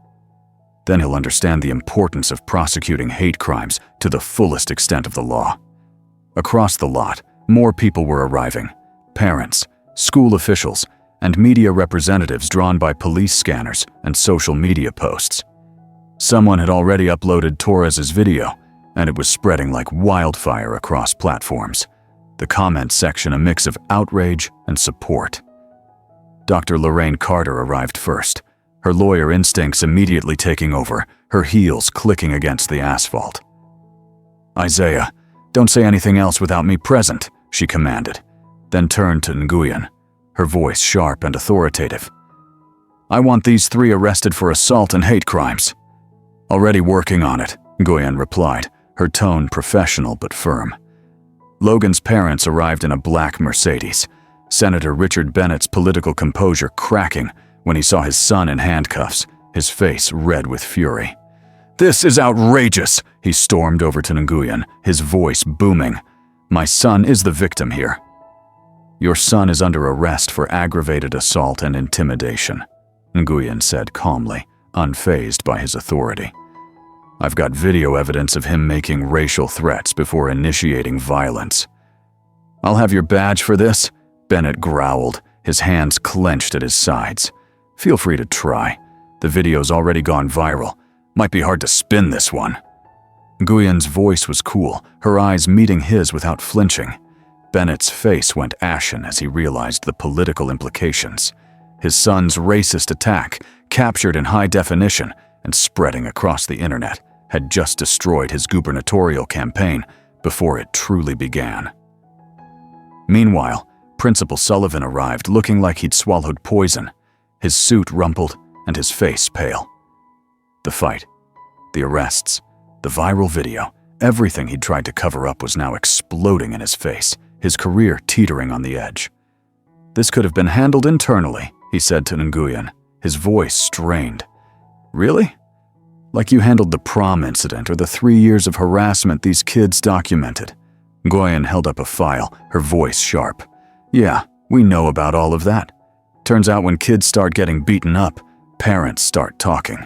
Then he'll understand the importance of prosecuting hate crimes to the fullest extent of the law." Across the lot, more people were arriving. Parents, school officials, and media representatives drawn by police scanners and social media posts. Someone had already uploaded Torres's video, and it was spreading like wildfire across platforms. The comment section a mix of outrage and support. Dr. Lorraine Carter arrived first, her lawyer instincts immediately taking over, her heels clicking against the asphalt. "Isaiah, don't say anything else without me present," she commanded, then turned to Nguyen, her voice sharp and authoritative. "I want these 3 arrested for assault and hate crimes." "Already working on it," Nguyen replied, her tone professional but firm. Logan's parents arrived in a black Mercedes, Senator Richard Bennett's political composure cracking when he saw his son in handcuffs, his face red with fury. "This is outrageous," he stormed over to Nguyen, his voice booming. "My son is the victim here." "Your son is under arrest for aggravated assault and intimidation," Nguyen said calmly, unfazed by his authority. "I've got video evidence of him making racial threats before initiating violence." "I'll have your badge for this," Bennett growled, his hands clenched at his sides. "Feel free to try. The video's already gone viral. Might be hard to spin this one." Nguyen's voice was cool, her eyes meeting his without flinching. Bennett's face went ashen as he realized the political implications. His son's racist attack, captured in high definition and spreading across the internet, had just destroyed his gubernatorial campaign before it truly began. Meanwhile, Principal Sullivan arrived looking like he'd swallowed poison, his suit rumpled and his face pale. The fight, the arrests, the viral video, everything he'd tried to cover up was now exploding in his face, his career teetering on the edge. "This could have been handled internally," he said to Nguyen, his voice strained. "Really? Like you handled the prom incident or the 3 years of harassment these kids documented." Nguyen held up a file, her voice sharp. "Yeah, we know about all of that. Turns out when kids start getting beaten up, parents start talking."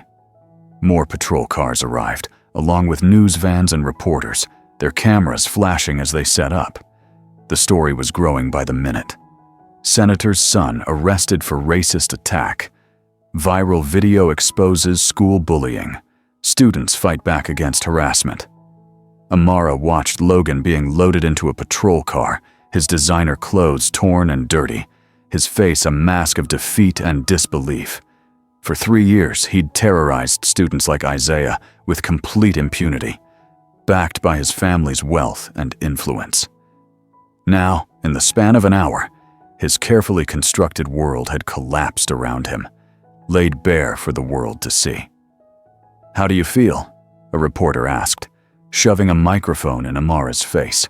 More patrol cars arrived, along with news vans and reporters, their cameras flashing as they set up. The story was growing by the minute. Senator's son arrested for racist attack. Viral video exposes school bullying. Students fight back against harassment. Amara watched Logan being loaded into a patrol car, his designer clothes torn and dirty, his face a mask of defeat and disbelief. For 3 years, he'd terrorized students like Isaiah with complete impunity, backed by his family's wealth and influence. Now, in the span of an hour, his carefully constructed world had collapsed around him, laid bare for the world to see. "How do you feel?" a reporter asked, shoving a microphone in Amara's face,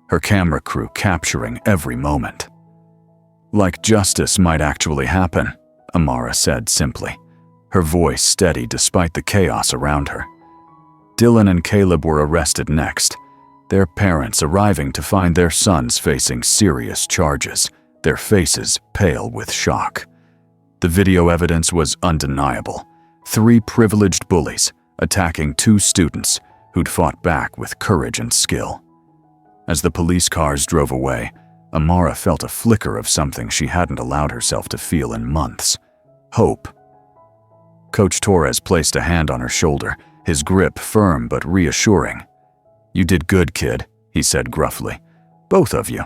her camera crew capturing every moment. Like justice might actually happen, Amara said simply, her voice steady despite the chaos around her. Dylan and Caleb were arrested next, their parents arriving to find their sons facing serious charges, their faces pale with shock. The video evidence was undeniable. 3 privileged bullies attacking 2 students who'd fought back with courage and skill. As the police cars drove away, Amara felt a flicker of something she hadn't allowed herself to feel in months: hope. Coach Torres placed a hand on her shoulder, his grip firm but reassuring. "You did good, kid," he said gruffly. "Both of you.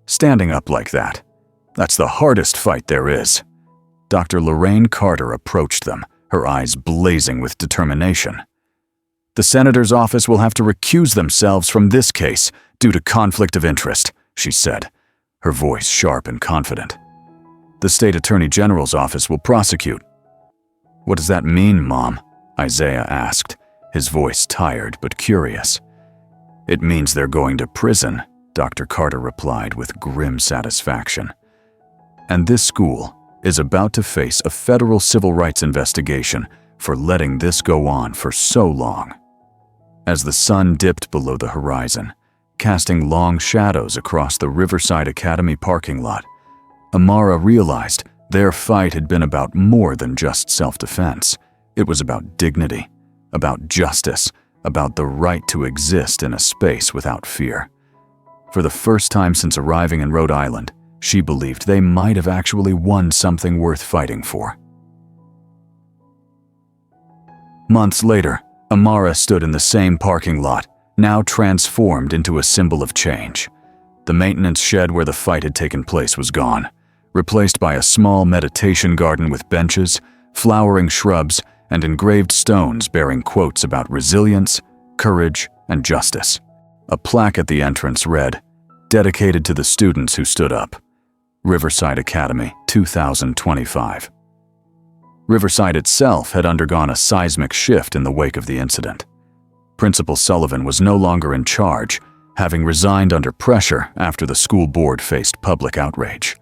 Standing up like that. That's the hardest fight there is." Dr. Lorraine Carter approached them, her eyes blazing with determination. "The senator's office will have to recuse themselves from this case due to conflict of interest," she said, her voice sharp and confident. "The state attorney general's office will prosecute." "What does that mean, Mom?" Isaiah asked, his voice tired but curious. "It means they're going to prison," Dr. Carter replied with grim satisfaction. "And this school is about to face a federal civil rights investigation for letting this go on for so long." As the sun dipped below the horizon, casting long shadows across the Riverside Academy parking lot, Amara realized their fight had been about more than just self-defense. It was about dignity, about justice, about the right to exist in a space without fear. For the first time since arriving in Rhode Island, she believed they might have actually won something worth fighting for. Months later, Amara stood in the same parking lot, now transformed into a symbol of change. The maintenance shed where the fight had taken place was gone, replaced by a small meditation garden with benches, flowering shrubs, and engraved stones bearing quotes about resilience, courage, and justice. A plaque at the entrance read, "Dedicated to the students who stood up. Riverside Academy, 2025. Riverside itself had undergone a seismic shift in the wake of the incident. Principal Sullivan was no longer in charge, having resigned under pressure after the school board faced public outrage.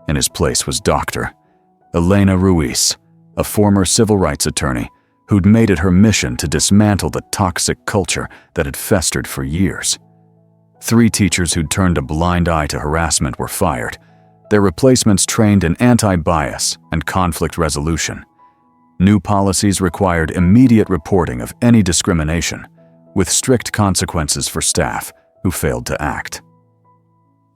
In his place was Dr. Elena Ruiz, a former civil rights attorney who'd made it her mission to dismantle the toxic culture that had festered for years. 3 teachers who'd turned a blind eye to harassment were fired, their replacements trained in anti-bias and conflict resolution. New policies required immediate reporting of any discrimination, with strict consequences for staff who failed to act.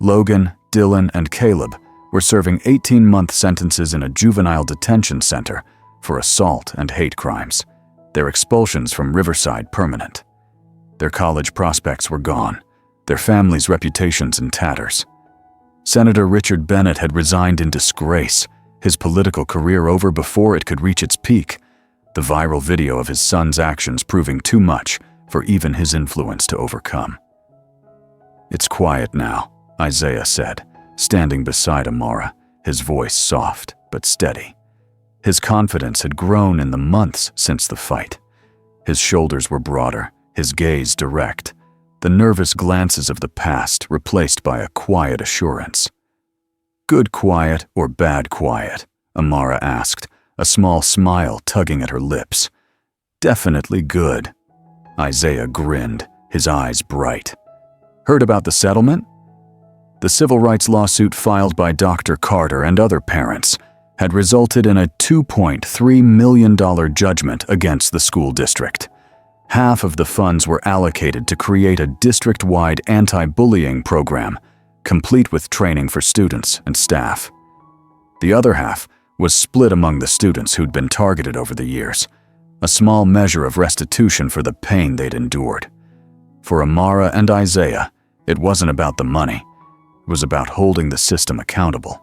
Logan, Dylan, and Caleb were serving 18-month sentences in a juvenile detention center for assault and hate crimes, their expulsions from Riverside permanent. Their college prospects were gone, their families' reputations in tatters. Senator Richard Bennett had resigned in disgrace, his political career over before it could reach its peak, the viral video of his son's actions proving too much for even his influence to overcome. "It's quiet now," Isaiah said, standing beside Amara, his voice soft but steady. His confidence had grown in the months since the fight. His shoulders were broader, his gaze direct, the nervous glances of the past replaced by a quiet assurance. "Good quiet or bad quiet?" Amara asked, a small smile tugging at her lips. "Definitely good." Isaiah grinned, his eyes bright. "Heard about the settlement?" The civil rights lawsuit filed by Dr. Carter and other parents had resulted in a $2.3 million judgment against the school district. Half of the funds were allocated to create a district-wide anti-bullying program, complete with training for students and staff. The other half was split among the students who'd been targeted over the years, a small measure of restitution for the pain they'd endured. For Amara and Isaiah, it wasn't about the money. It was about holding the system accountable.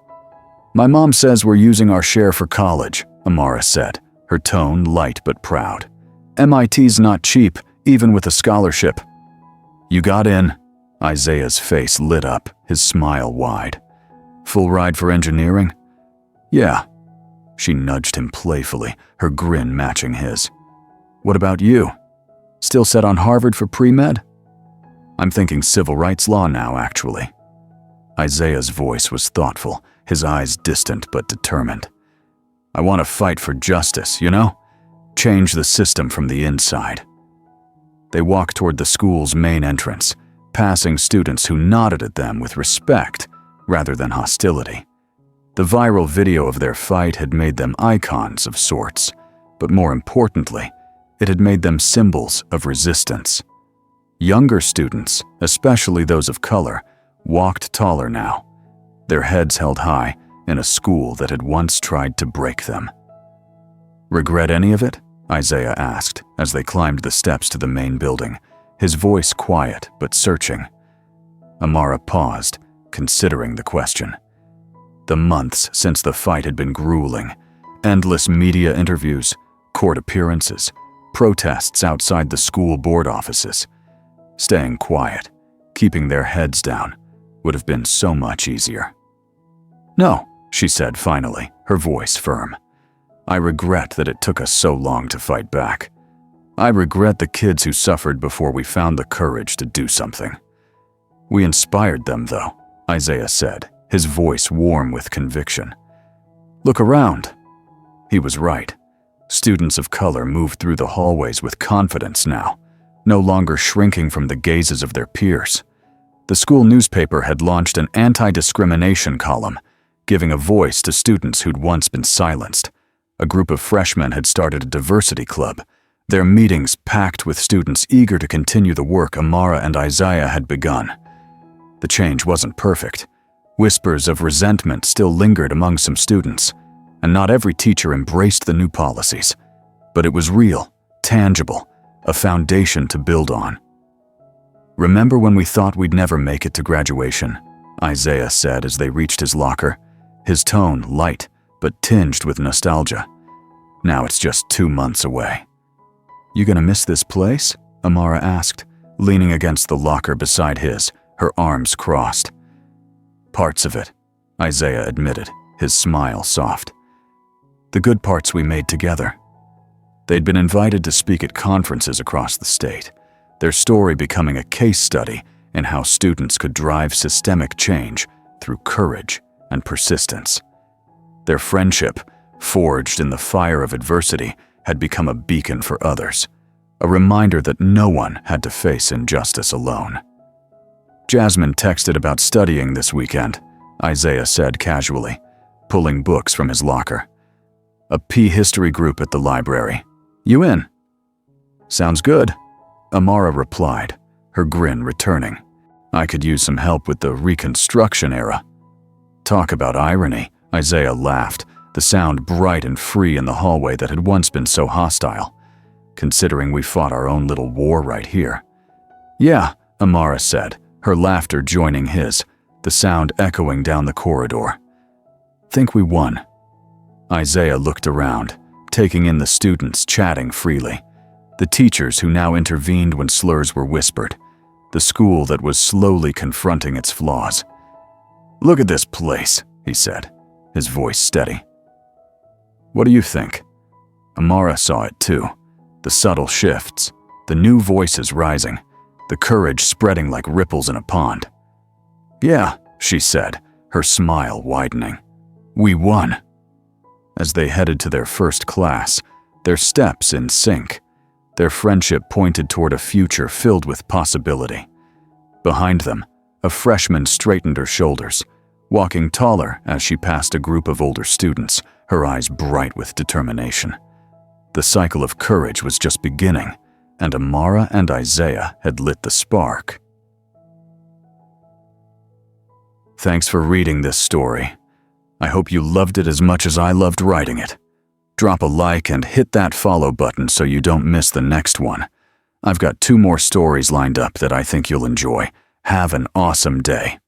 "My mom says we're using our share for college," Amara said, her tone light but proud. "MIT's not cheap, even with a scholarship." "You got in?" Isaiah's face lit up, his smile wide. "Full ride for engineering?" "Yeah." She nudged him playfully, her grin matching his. "What about you? Still set on Harvard for pre-med?" "I'm thinking civil rights law now, actually." Isaiah's voice was thoughtful, his eyes distant but determined. "I want to fight for justice, you know? Change the system from the inside." They walked toward the school's main entrance, passing students who nodded at them with respect rather than hostility. The viral video of their fight had made them icons of sorts, but more importantly, it had made them symbols of resistance. Younger students, especially those of color, walked taller now, their heads held high in a school that had once tried to break them. "Regret any of it?" Isaiah asked as they climbed the steps to the main building, his voice quiet but searching. Amara paused, considering the question. The months since the fight had been grueling. Endless media interviews, court appearances, protests outside the school board offices. Staying quiet, keeping their heads down, would have been so much easier. "No," she said finally, her voice firm. "I regret that it took us so long to fight back. I regret the kids who suffered before we found the courage to do something." "We inspired them, though," Isaiah said, his voice warm with conviction. "Look around." He was right. Students of color moved through the hallways with confidence now, no longer shrinking from the gazes of their peers. The school newspaper had launched an anti-discrimination column, giving a voice to students who'd once been silenced. A group of freshmen had started a diversity club, their meetings packed with students eager to continue the work Amara and Isaiah had begun. The change wasn't perfect. Whispers of resentment still lingered among some students, and not every teacher embraced the new policies. But it was real, tangible, a foundation to build on. "Remember when we thought we'd never make it to graduation?" Isaiah said as they reached his locker, his tone light but tinged with nostalgia. "Now it's just 2 months away." "You gonna miss this place?" Amara asked, leaning against the locker beside his, her arms crossed. "Parts of it," Isaiah admitted, his smile soft. "The good parts we made together." They'd been invited to speak at conferences across the state, their story becoming a case study in how students could drive systemic change through courage and persistence. Their friendship, forged in the fire of adversity, had become a beacon for others, a reminder that no one had to face injustice alone. "Jasmine texted about studying this weekend," Isaiah said casually, pulling books from his locker. "A P-history group at the library. You in?" "Sounds good," Amara replied, her grin returning. "I could use some help with the Reconstruction era." "Talk about irony," Isaiah laughed, the sound bright and free in the hallway that had once been so hostile, considering we fought our own little war right here. "Yeah," Amara said, her laughter joining his, the sound echoing down the corridor. "Think we won." Isaiah looked around, taking in the students chatting freely, the teachers who now intervened when slurs were whispered, the school that was slowly confronting its flaws. "Look at this place," he said, his voice steady. "What do you think?" Amara saw it too, the subtle shifts, the new voices rising, the courage spreading like ripples in a pond. "Yeah," she said, her smile widening. "We won." As they headed to their first class, their steps in sync, their friendship pointed toward a future filled with possibility. Behind them, a freshman straightened her shoulders, walking taller as she passed a group of older students, her eyes bright with determination. The cycle of courage was just beginning, and Amara and Isaiah had lit the spark. Thanks for reading this story. I hope you loved it as much as I loved writing it. Drop a like and hit that follow button so you don't miss the next one. I've got 2 more stories lined up that I think you'll enjoy. Have an awesome day.